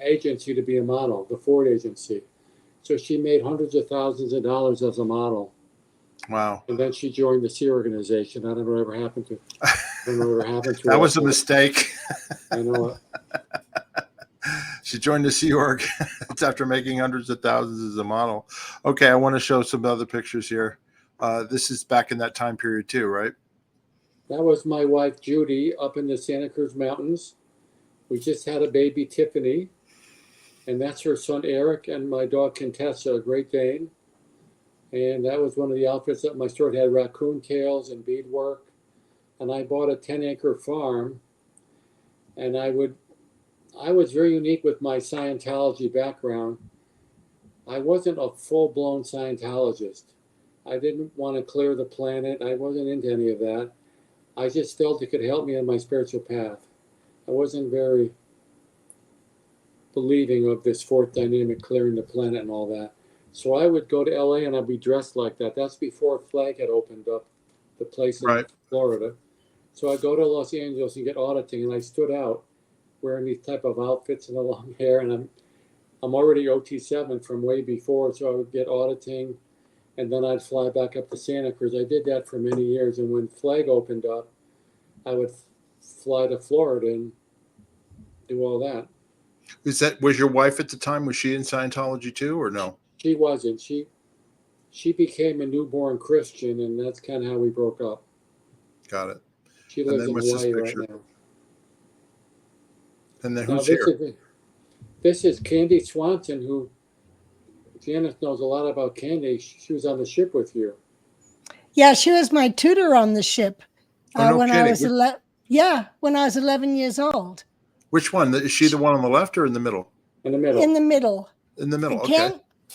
agency to be a model, the Ford agency. So she made hundreds of thousands of dollars as a model. Wow. And then she joined the Sea organization. I don't know whatever happened to. I don't know whatever happened to her. That was a mistake. I know it. She joined the Sea Org. It's after making hundreds of thousands as a model. Okay, I want to show some other pictures here. This is back in that time period too, right? That was my wife, Judy, up in the Santa Cruz Mountains. We just had a baby, Tiffany. And that's her son, Eric, and my dog, Contessa, a Great Dane. And that was one of the outfits that my store had raccoon tails and beadwork. And I bought a 10-acre farm. And I was very unique with my Scientology background. I wasn't a full-blown Scientologist. I didn't want to clear the planet. I wasn't into any of that. I just felt it could help me on my spiritual path. I wasn't very believing of this fourth dynamic, clearing the planet and all that. So I would go to LA and I'd be dressed like that. That's before Flag had opened up the place in Florida. So I'd go to Los Angeles and get auditing, and I stood out wearing these type of outfits and the long hair, and I'm already OT7 from way before, so I would get auditing, and then I'd fly back up to Santa Cruz. I did that for many years, and when Flag opened up, I would fly to Florida and do all that. Was your wife at the time? Was she in Scientology too, or no? She wasn't. She became a newborn Christian, and that's kind of how we broke up. Got it. She lives in Hawaii right now. And then who's here? This is Candy Swanson, who Janis knows a lot about. Candy, she was on the ship with you. Yeah, she was my tutor on the ship when kidding. I was when I was 11 years old. Which one? Is she the one on the left or in the middle? In the middle. In the middle. In the middle. Okay.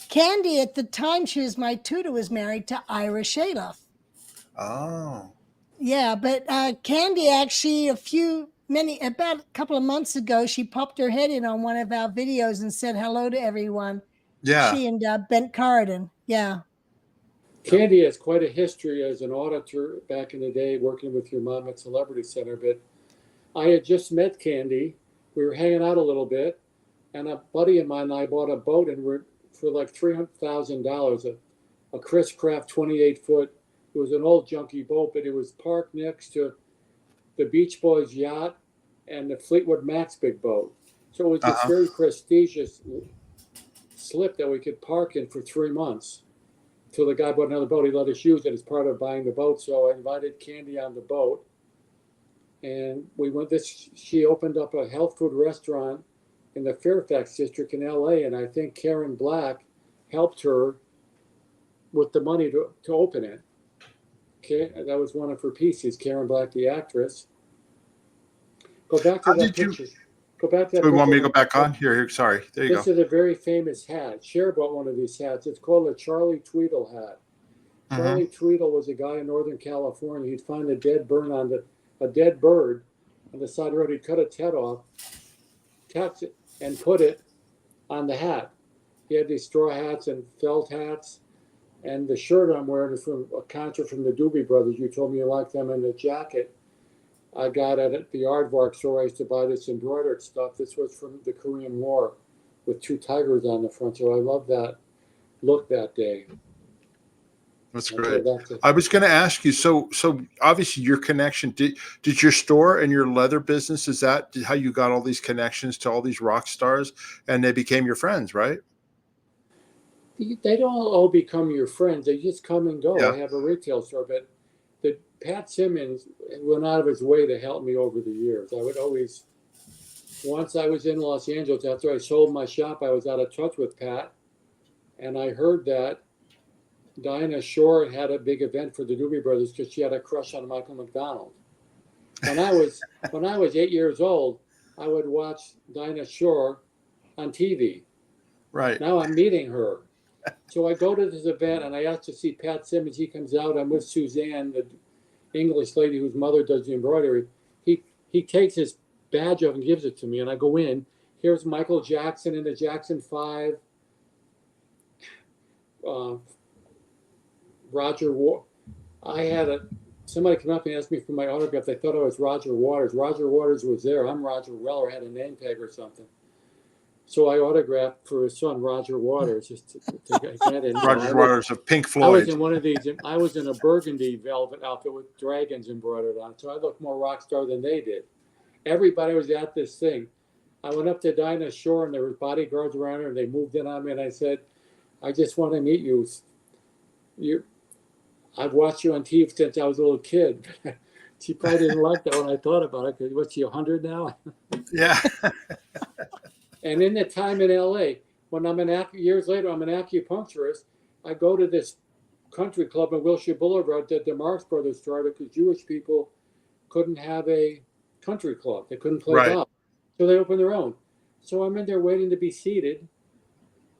Candy, at the time she was my tutor, was married to Ira Shaloff. Oh. Yeah, but Candy actually about a couple of months ago, she popped her head in on one of our videos and said hello to everyone. Yeah. She and Bent Corridon. Yeah. Candy has quite a history as an auditor back in the day, working with your mom at Celebrity Center. But I had just met Candy. We were hanging out a little bit, and a buddy of mine and I bought a boat, and we're for like $300,000, a Chris Craft 28-foot. It was an old junky boat, but it was parked next to the Beach Boys yacht and the Fleetwood Mac's big boat. So it was this very prestigious slip that we could park in for 3 months until the guy bought another boat. He let us use it as part of buying the boat. So I invited Candy on the boat, and we went she opened up a health food restaurant in the Fairfax district in LA, and I think Karen Black helped her with the money to open it. Okay, that was one of her pieces, Karen Black, the actress. Go back to that picture. Go back to that. So you want me to go back on? Here, sorry. There you go. This is a very famous hat. Cher bought one of these hats. It's called a Charlie Tweedle hat. Charlie Tweedle was a guy in Northern California. He'd find a dead bird on the side of the road. He'd cut its head off, catch it, and put it on the hat. He had these straw hats and felt hats. And the shirt I'm wearing is from a concert from the Doobie Brothers. You told me you liked them. And the jacket I got at the Aardvark store. I used to buy this embroidered stuff. This was from the Korean War with 2 tigers on the front. So I love that look that day. That's great. I was going to ask you, so obviously your connection, did your store and your leather business, is that how you got all these connections to all these rock stars and they became your friends, right? They don't all become your friends. They just come and go. Yeah. I have a retail store, but Pat Simmons went out of his way to help me over the years. I would always, once I was in Los Angeles, after I sold my shop, I was out of touch with Pat, and I heard that Dinah Shore had a big event for the Doobie Brothers because she had a crush on Michael McDonald. When I was 8 years old, I would watch Dinah Shore on TV. Right. Now I'm meeting her. So I go to this event and I ask to see Pat Simmons. He comes out. I'm with Suzanne, the English lady whose mother does the embroidery. He takes his badge off and gives it to me, and I go in. Here's Michael Jackson in the Jackson 5. Roger War. I had somebody come up and ask me for my autograph. They thought I was Roger Waters. Roger Waters was there. I'm Roger Weller. I had a name tag or something. So I autographed for his son, Roger Waters, just to get in. Roger Waters of Pink I was Floyd. in one of these. I was in a burgundy velvet outfit with dragons embroidered on, so I looked more rock star than they did. Everybody was at this thing. I went up to Dinah Shore, and there were bodyguards around her, and they moved in on me, and I said, "I just want to meet you. I've watched you on TV since I was a little kid." She probably didn't like that when I thought about it, because what's she, 100 now? Yeah. And in the time in LA, when years later, I'm an acupuncturist, I go to this country club on Wilshire Boulevard that the Marx Brothers started because Jewish people couldn't have a country club. They couldn't play golf. So they opened their own. So I'm in there waiting to be seated.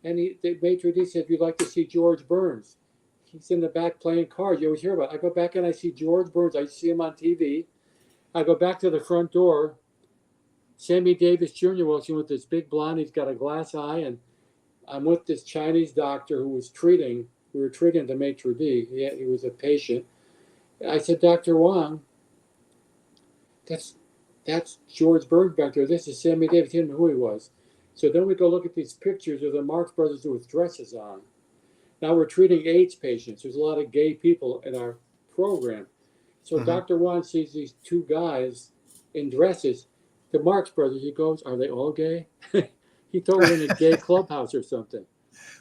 And the maitre d' said, "If you'd like to see George Burns." He's in the back playing cards. You always hear about it. I go back and I see George Burns. I see him on TV. I go back to the front door. Sammy Davis Jr. walks in with this big blonde. He's got a glass eye. And I'm with this Chinese doctor who was treating. We were treating the maitre d'. He was a patient. I said, "Dr. Wong, that's George Burns back there. This is Sammy Davis." He didn't know who he was. So then we go look at these pictures of the Marx Brothers with dresses on. Now we're treating AIDS patients. There's a lot of gay people in our program. So Dr. Wong sees these two guys in dresses. The Marx Brothers, he goes, "Are they all gay?" He thought we were in a gay clubhouse or something.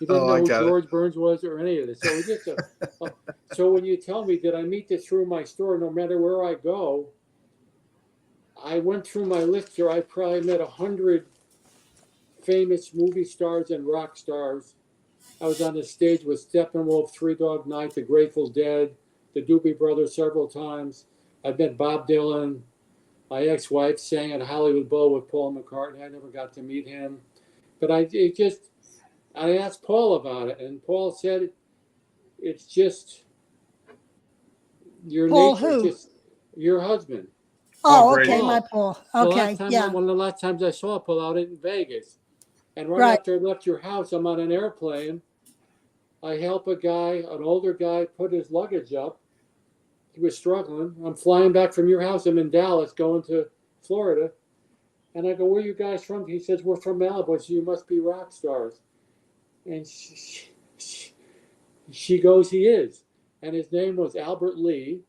He didn't know who George Burns was or any of this. So, so when you tell me, did I meet this through my store, no matter where I go, I went through my list here. I probably met 100 famous movie stars and rock stars. I was on the stage with Steppenwolf, Three Dog Night, the Grateful Dead, the Doobie Brothers several times. I've met Bob Dylan. My ex-wife sang at Hollywood Bowl with Paul McCartney. I never got to meet him. But I asked Paul about it, and Paul said, "It's just your Paul nature, who? just your husband." Oh, Grady. okay, my Paul. Okay, One of the last times I saw Paul out in Vegas. And right after I left your house, I'm on an airplane. I help a guy, an older guy, put his luggage up. He was struggling. I'm flying back from your house. I'm in Dallas going to Florida. And I go, "Where are you guys from?" He says, "We're from Malibu." So you must be rock stars. And she goes, "He is." And his name was Albert Lee.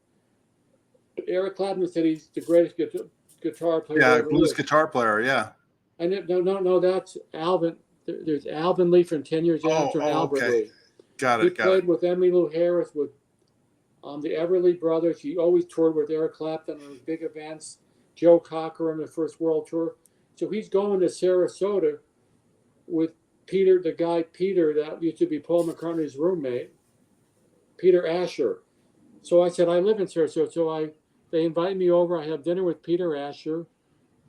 Eric Clapton said he's the greatest guitar player. Yeah, blues guitar player, yeah. And no, that's Alvin. There's Alvin Lee from 10 Years After and Albert Lee. Got it. He played with Emmylou Harris, with the Everly Brothers. He always toured with Eric Clapton on big events. Joe Cocker on the First World Tour. So he's going to Sarasota with Peter, the guy Peter that used to be Paul McCartney's roommate, Peter Asher. So I said, "I live in Sarasota." So they invite me over. I have dinner with Peter Asher,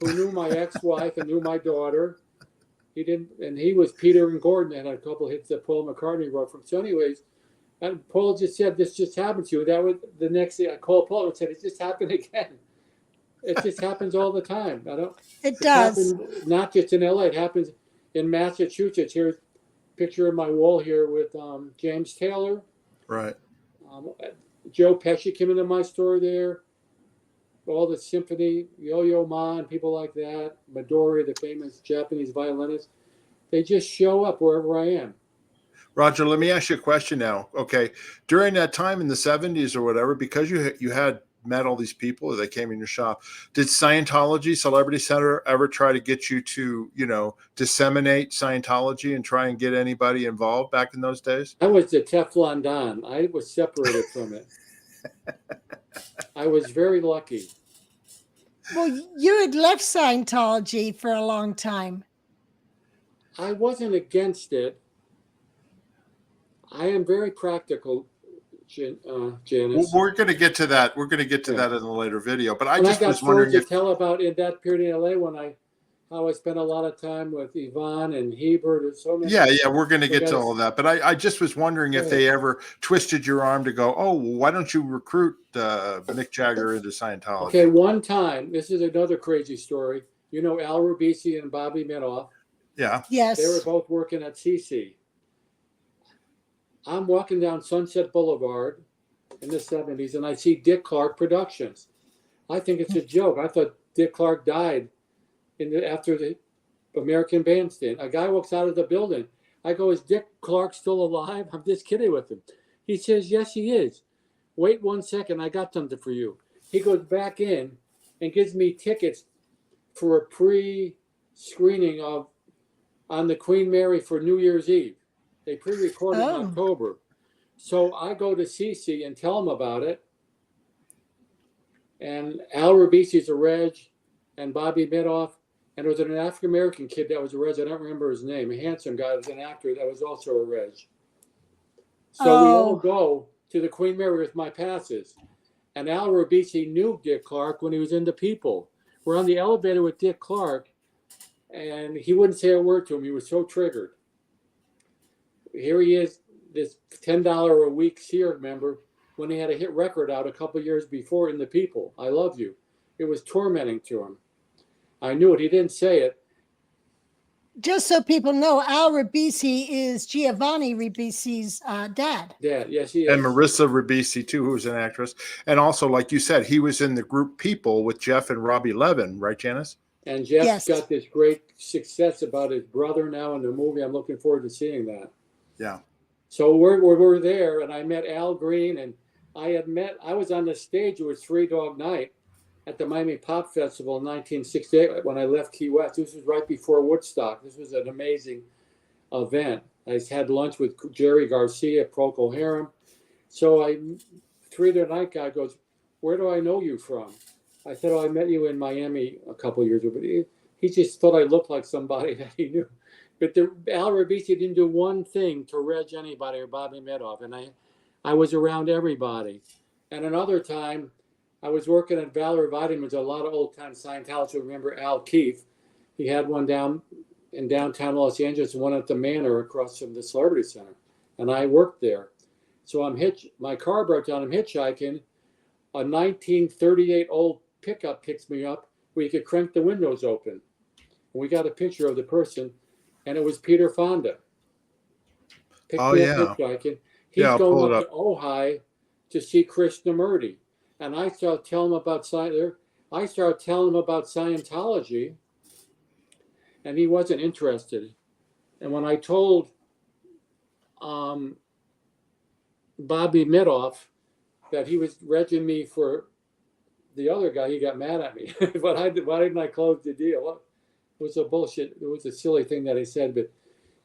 who knew my ex-wife and knew my daughter. He was Peter and Gordon, and had a couple hits that Paul McCartney wrote from. So anyways, and Paul just said, "This just happened to you." That was the next thing I called Paul and said, "It just happened again." It just happens all the time. It does. Happens, not just in LA. It happens in Massachusetts. Here's a picture of my wall here with James Taylor. Right. Joe Pesci came into my store there. All the symphony, Yo-Yo Ma and people like that, Midori, the famous Japanese violinist, they just show up wherever I am. Roger, let me ask you a question now. Okay, during that time in the 70s or whatever, because you had met all these people that came in your shop, did Scientology, Celebrity Center, ever try to get you to, disseminate Scientology and try and get anybody involved back in those days? I was the Teflon Don. I was separated from it. I was very lucky. Well, you had left Scientology for a long time. I wasn't against it. I am very practical, Janis. Well, we're going to get to that. We're going to get to that in a later video. But I got was wondering stories to tell about in that period in LA how I spent a lot of time with Yvonne and Hebert and so many. Yeah, we're going to get to all of that. But I just was wondering if they ever twisted your arm to go, "Oh, why don't you recruit Mick Jagger into Scientology?" Okay, one time, this is another crazy story. You know Al Rubisi and Bobby Minoff? Yeah. Yes. They were both working at CC. I'm walking down Sunset Boulevard, in the 70s, and I see Dick Clark Productions. I think it's a joke. I thought Dick Clark died after the American Bandstand. A guy walks out of the building. I go, is Dick Clark still alive? I'm just kidding with him. He says, yes, he is. Wait 1 second. I got something for you. He goes back in and gives me tickets for a pre-screening on the Queen Mary for New Year's Eve. They pre-recorded in October. So I go to Cece and tell him about it. And Al Rabisi's a Reg, and Bobby Midoff. And there was an African-American kid that was a Reg. I don't remember his name. A handsome guy that was an actor that was also a Reg. So we all go to the Queen Mary with my passes. And Al Rabisi knew Dick Clark when he was in The People. We're on the elevator with Dick Clark, and he wouldn't say a word to him. He was so triggered. Here he is, this $10 a week SEER member, when he had a hit record out a couple years before in The People. I Love You. It was tormenting to him. I knew it. He didn't say it. Just so people know, Al Rabisi is Giovanni Ribisi's dad. Dad, yes, he is. And Marissa Ribisi, too, who was an actress. And also, like you said, he was in the group People with Jeff and Robbie Levin, right, Janis? And Jeff's got this great success about his brother now in the movie. I'm looking forward to seeing that. Yeah. So we're there, and I met Al Green, and I was on the stage. It was Three Dog Night at the Miami Pop Festival in 1968 when I left Key West. This was right before Woodstock. This was an amazing event. I had lunch with Jerry Garcia, Procol Harum. So Three Dog Night guy goes, where do I know you from? I said, I met you in Miami a couple of years ago. But he just thought I looked like somebody that he knew. But Al Rabisi didn't do one thing to reg anybody or Bobby Midoff. And I was around everybody. And another time, I was working at Valor Vitamins, a lot of old-time Scientologists. Remember Al Keefe? He had one down in downtown Los Angeles, one at the Manor across from the Celebrity Center. And I worked there. So my car broke down. I'm hitchhiking. A 1938 old pickup picks me up where you could crank the windows open. And we got a picture of the person, and it was Peter Fonda. Picked me up hitchhiking. He's going up to Ojai to see Krishnamurti. And I started telling him about Scientology, and he wasn't interested. And when I told Bobby Midoff that he was regging me for the other guy, he got mad at me. Why didn't I close the deal? It was a bullshit. It was a silly thing that I said. But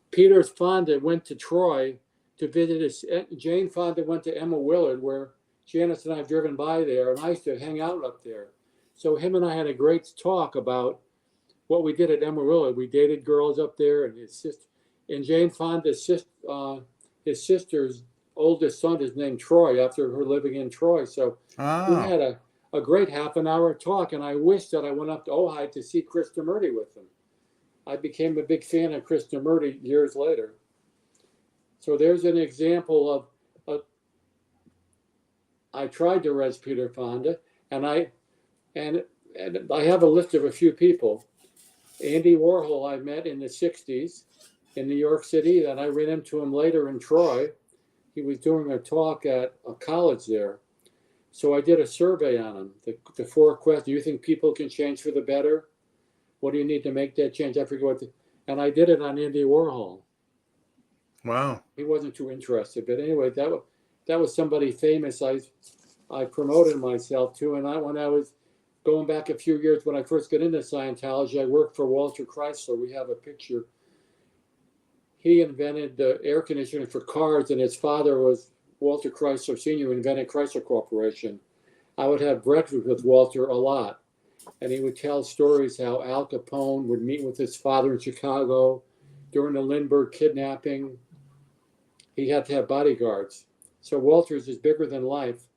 Peter Fonda went to Troy to visit Jane Fonda went to Emma Willard, where Janis and I have driven by there, and I used to hang out up there. So him and I had a great talk about what we did at Emma Willard. We dated girls up there, and his sister, and Jane Fonda's his sister's oldest son is named Troy after her living in Troy. So we had a great half an hour talk, and I wish that I went up to Ojai to see Krishnamurti with him. I became a big fan of Krishnamurti years later. So there's an example of I tried to res Peter Fonda, and I have a list of a few people. Andy Warhol I met in the 60s in New York City, and I ran into him later in Troy. He was doing a talk at a college there. So I did a survey on him. The 4 questions: do you think people can change for the better? What do you need to make that change? I forget what. And I did it on Andy Warhol. Wow. He wasn't too interested, but anyway, that was somebody famous I promoted myself to. And when I was going back a few years, when I first got into Scientology, I worked for Walter Chrysler. We have a picture. He invented the air conditioning for cars, and his father was Walter Chrysler Sr., who invented Chrysler Corporation. I would have breakfast with Walter a lot, and he would tell stories how Al Capone would meet with his father in Chicago during the Lindbergh kidnapping. He had to have bodyguards. So Walter's is bigger than life.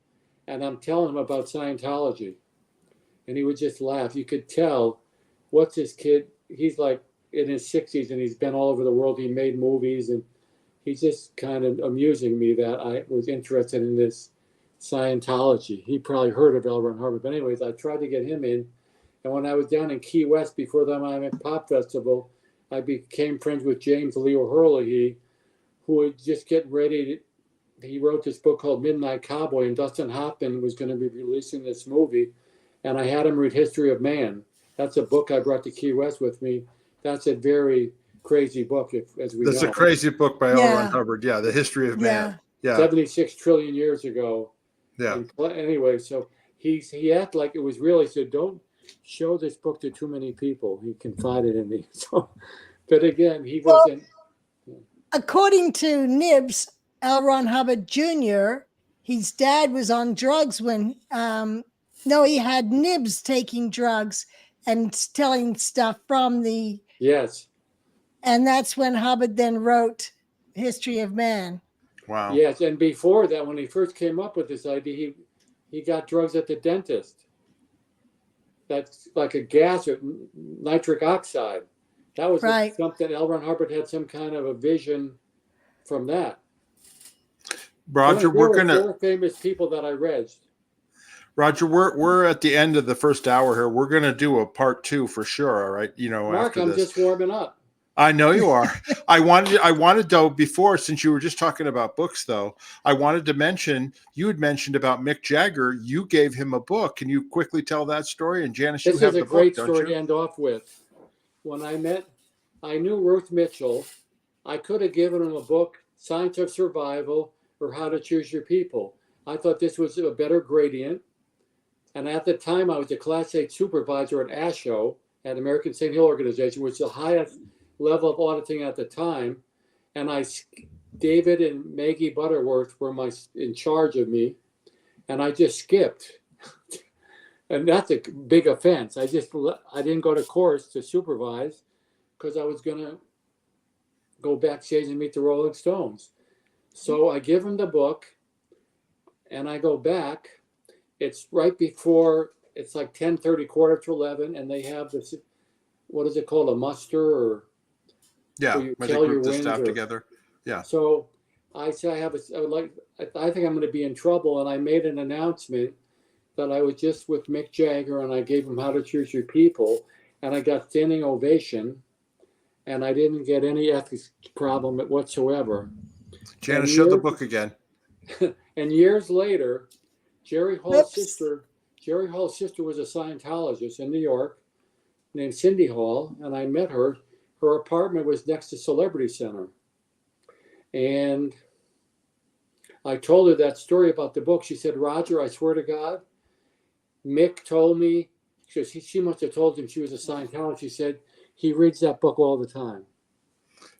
And I'm telling him about Scientology. And he would just laugh. You could tell, what's this kid? He's like in his 60s, and he's been all over the world. He made movies, and he's just kind of amusing me that I was interested in this Scientology. He probably heard of L. Ron Hubbard. But anyways, I tried to get him in. And when I was down in Key West before the Miami Pop Festival, I became friends with James Leo Hurley, who would just get ready he wrote this book called Midnight Cowboy, and Dustin Hoffman was going to be releasing this movie, and I had him read History of Man. That's a book I brought to Key West with me. That's a very crazy book, as we know. That's a crazy book by L. Ron Hubbard. Yeah, The History of Man. Yeah. 76 trillion years ago. Yeah. And anyway, so he acted like it was real. He said, don't show this book to too many people. He confided in me. So, but again, he wasn't. According to Nibs, L. Ron Hubbard Jr., his dad was on drugs when, he had Nibs taking drugs and telling stuff from the. Yes. And that's when Hubbard then wrote History of Man. Wow. Yes, and before that, when he first came up with this idea, he got drugs at the dentist. That's like a gas or nitric oxide. That was something L. Ron Hubbard had some kind of a vision from that. Roger, we're gonna. 4 famous people that I read. Roger, we're at the end of the first hour here. We're gonna do a part 2 for sure. All right, Mark, after I'm this. just warming up. I know you are. I wanted though, before, since you were just talking about books though, I wanted to mention, you had mentioned about Mick Jagger. You gave him a book. Can you quickly tell that story? And Janis, this you have is the a great book, story to end off with. When I knew Ruth Mitchell. I could have given him a book, Science of Survival or How to Choose Your People. I thought this was a better gradient. And at the time, I was a Class 8 supervisor at ASHO, at American St. Hill Organization, which is the highest level of auditing at the time. And David and Maggie Butterworth were in charge of me. And I just skipped. And that's a big offense. I didn't go to course to supervise because I was going to go backstage and meet the Rolling Stones. So I give him the book and I go back. It's right before, it's like 10:30, quarter to 11. And they have this, what is it called? A muster or? Yeah, when they group the staff together. Yeah. So I said, I think I'm going to be in trouble. And I made an announcement that I was just with Mick Jagger and I gave him How to Choose Your People. And I got standing ovation. And I didn't get any ethics problem whatsoever. Janis, show the book again. And years later, Jerry Hall's sister was a Scientologist in New York named Cindy Hall, and I met her. Her apartment was next to Celebrity Center. And I told her that story about the book. She said, Roger, I swear to God, Mick told me, because she must have told him she was a Scientologist. She said, he reads that book all the time.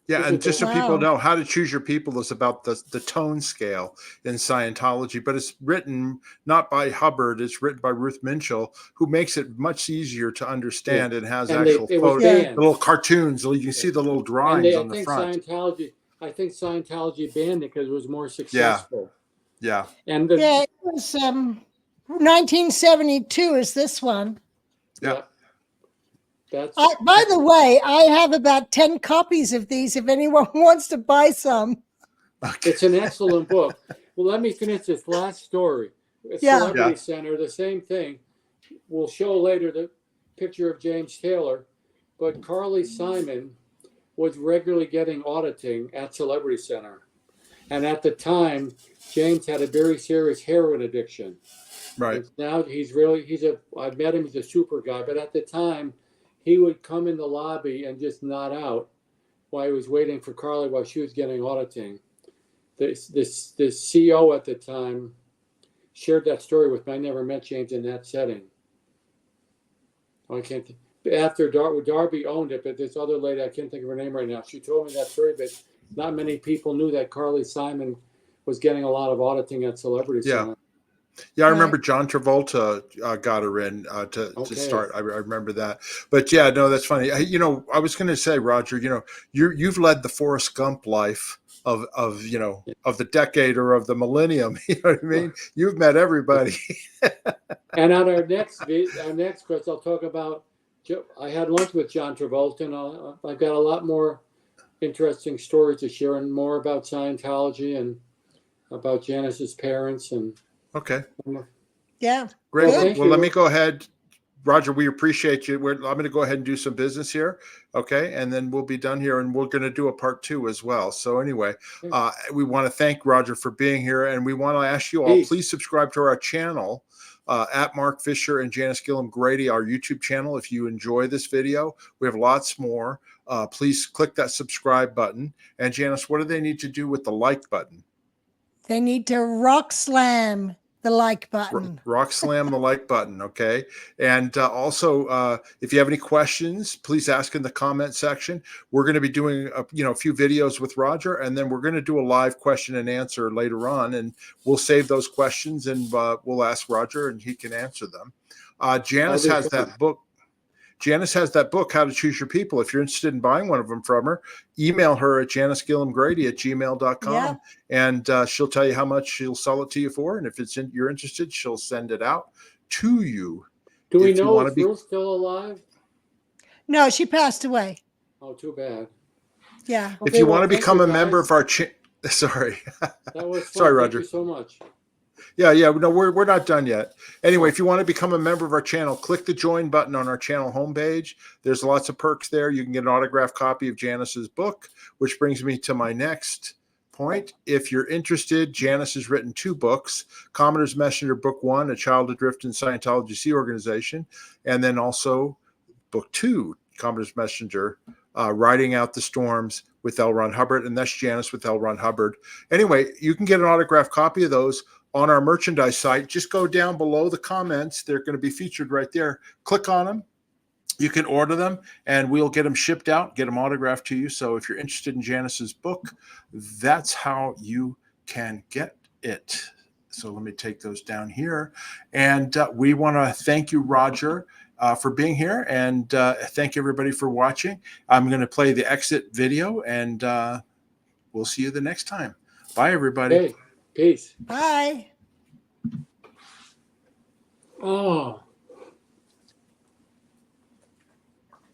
Yeah, and just so people know, How to Choose Your People is about the tone scale in Scientology, but it's written not by Hubbard, it's written by Ruth Mitchell, who makes it much easier to understand and has actual little cartoons. You can see the little drawings on the front. I think Scientology banned it because it was more successful. Yeah. And it was 1972 is this one. Yeah. By the way, I have about 10 copies of these if anyone wants to buy some. Okay. It's an excellent book. Well, let me finish this last story. Celebrity Center, the same thing. We'll show later the picture of James Taylor, but Carly Simon was regularly getting auditing at Celebrity Center. And at the time, James had a very serious heroin addiction. Right. And now I've met him, he's a super guy, but at the time, he would come in the lobby and just nod out while he was waiting for Carly while she was getting auditing. This CO at the time shared that story with me. I never met James in that setting. After Darby owned it, but this other lady, I can't think of her name right now, she told me that story, but not many people knew that Carly Simon was getting a lot of auditing at Celebrity Center. Yeah, I remember John Travolta got her in to start. I remember that. But yeah, no, that's funny. I was going to say, Roger, you've led the Forrest Gump life of the decade or of the millennium. You know what I mean? You've met everybody. And on our next question, I'll talk about. I had lunch with John Travolta, and I've got a lot more interesting stories to share, and more about Scientology and about Janis's parents and. Okay. Yeah. Great. Well, let me go ahead, Roger, we appreciate you. I'm going to go ahead and do some business here. Okay. And then we'll be done here, and we're going to do a part 2 as well. So anyway, we want to thank Roger for being here. And we want to ask you all, please subscribe to our channel at Mark Fisher and Janis Gillham Grady, our YouTube channel. If you enjoy this video, we have lots more. Please click that subscribe button. And Janis, what do they need to do with the like button? They need to rock slam the like button. Rock slam the like button, okay? And also, if you have any questions, please ask in the comment section. We're going to be doing a few videos with Roger, and then we're going to do a live question and answer later on, and we'll save those questions and we'll ask Roger, and he can answer them. Janis has that book. Janis has that book, How to Choose Your People. If you're interested in buying one of them from her, email her at janisgilhamgrady@gmail.com, and she'll tell you how much she'll sell it to you for. And if you're interested, she'll send it out to you. Do we know if Ruth's still alive? No, she passed away. Oh, too bad. Yeah. If you want to become a member of our sorry. That was fun. Sorry, Roger. Thank you so much. Yeah. No, we're not done yet. Anyway, if you want to become a member of our channel, click the join button on our channel homepage. There's lots of perks there. You can get an autographed copy of Janis's book, which brings me to my next point. If you're interested, Janis has written 2 books: Commoner's Messenger Book 1, A Child Adrift in Scientology Sea Organization, and then also Book 2, Commoner's Messenger, Riding Out the Storms with L. Ron Hubbard, and that's Janis with L. Ron Hubbard. Anyway, you can get an autographed copy of those on our merchandise site. Just go down below the comments. They're going to be featured right there. Click on them. You can order them, and we'll get them shipped out, get them autographed to you. So if you're interested in Janis's book, that's how you can get it. So let me take those down here. And we want to thank you, Roger, for being here, and thank everybody for watching. I'm going to play the exit video, and we'll see you the next time. Bye, everybody. Hey, peace. Bye. Oh.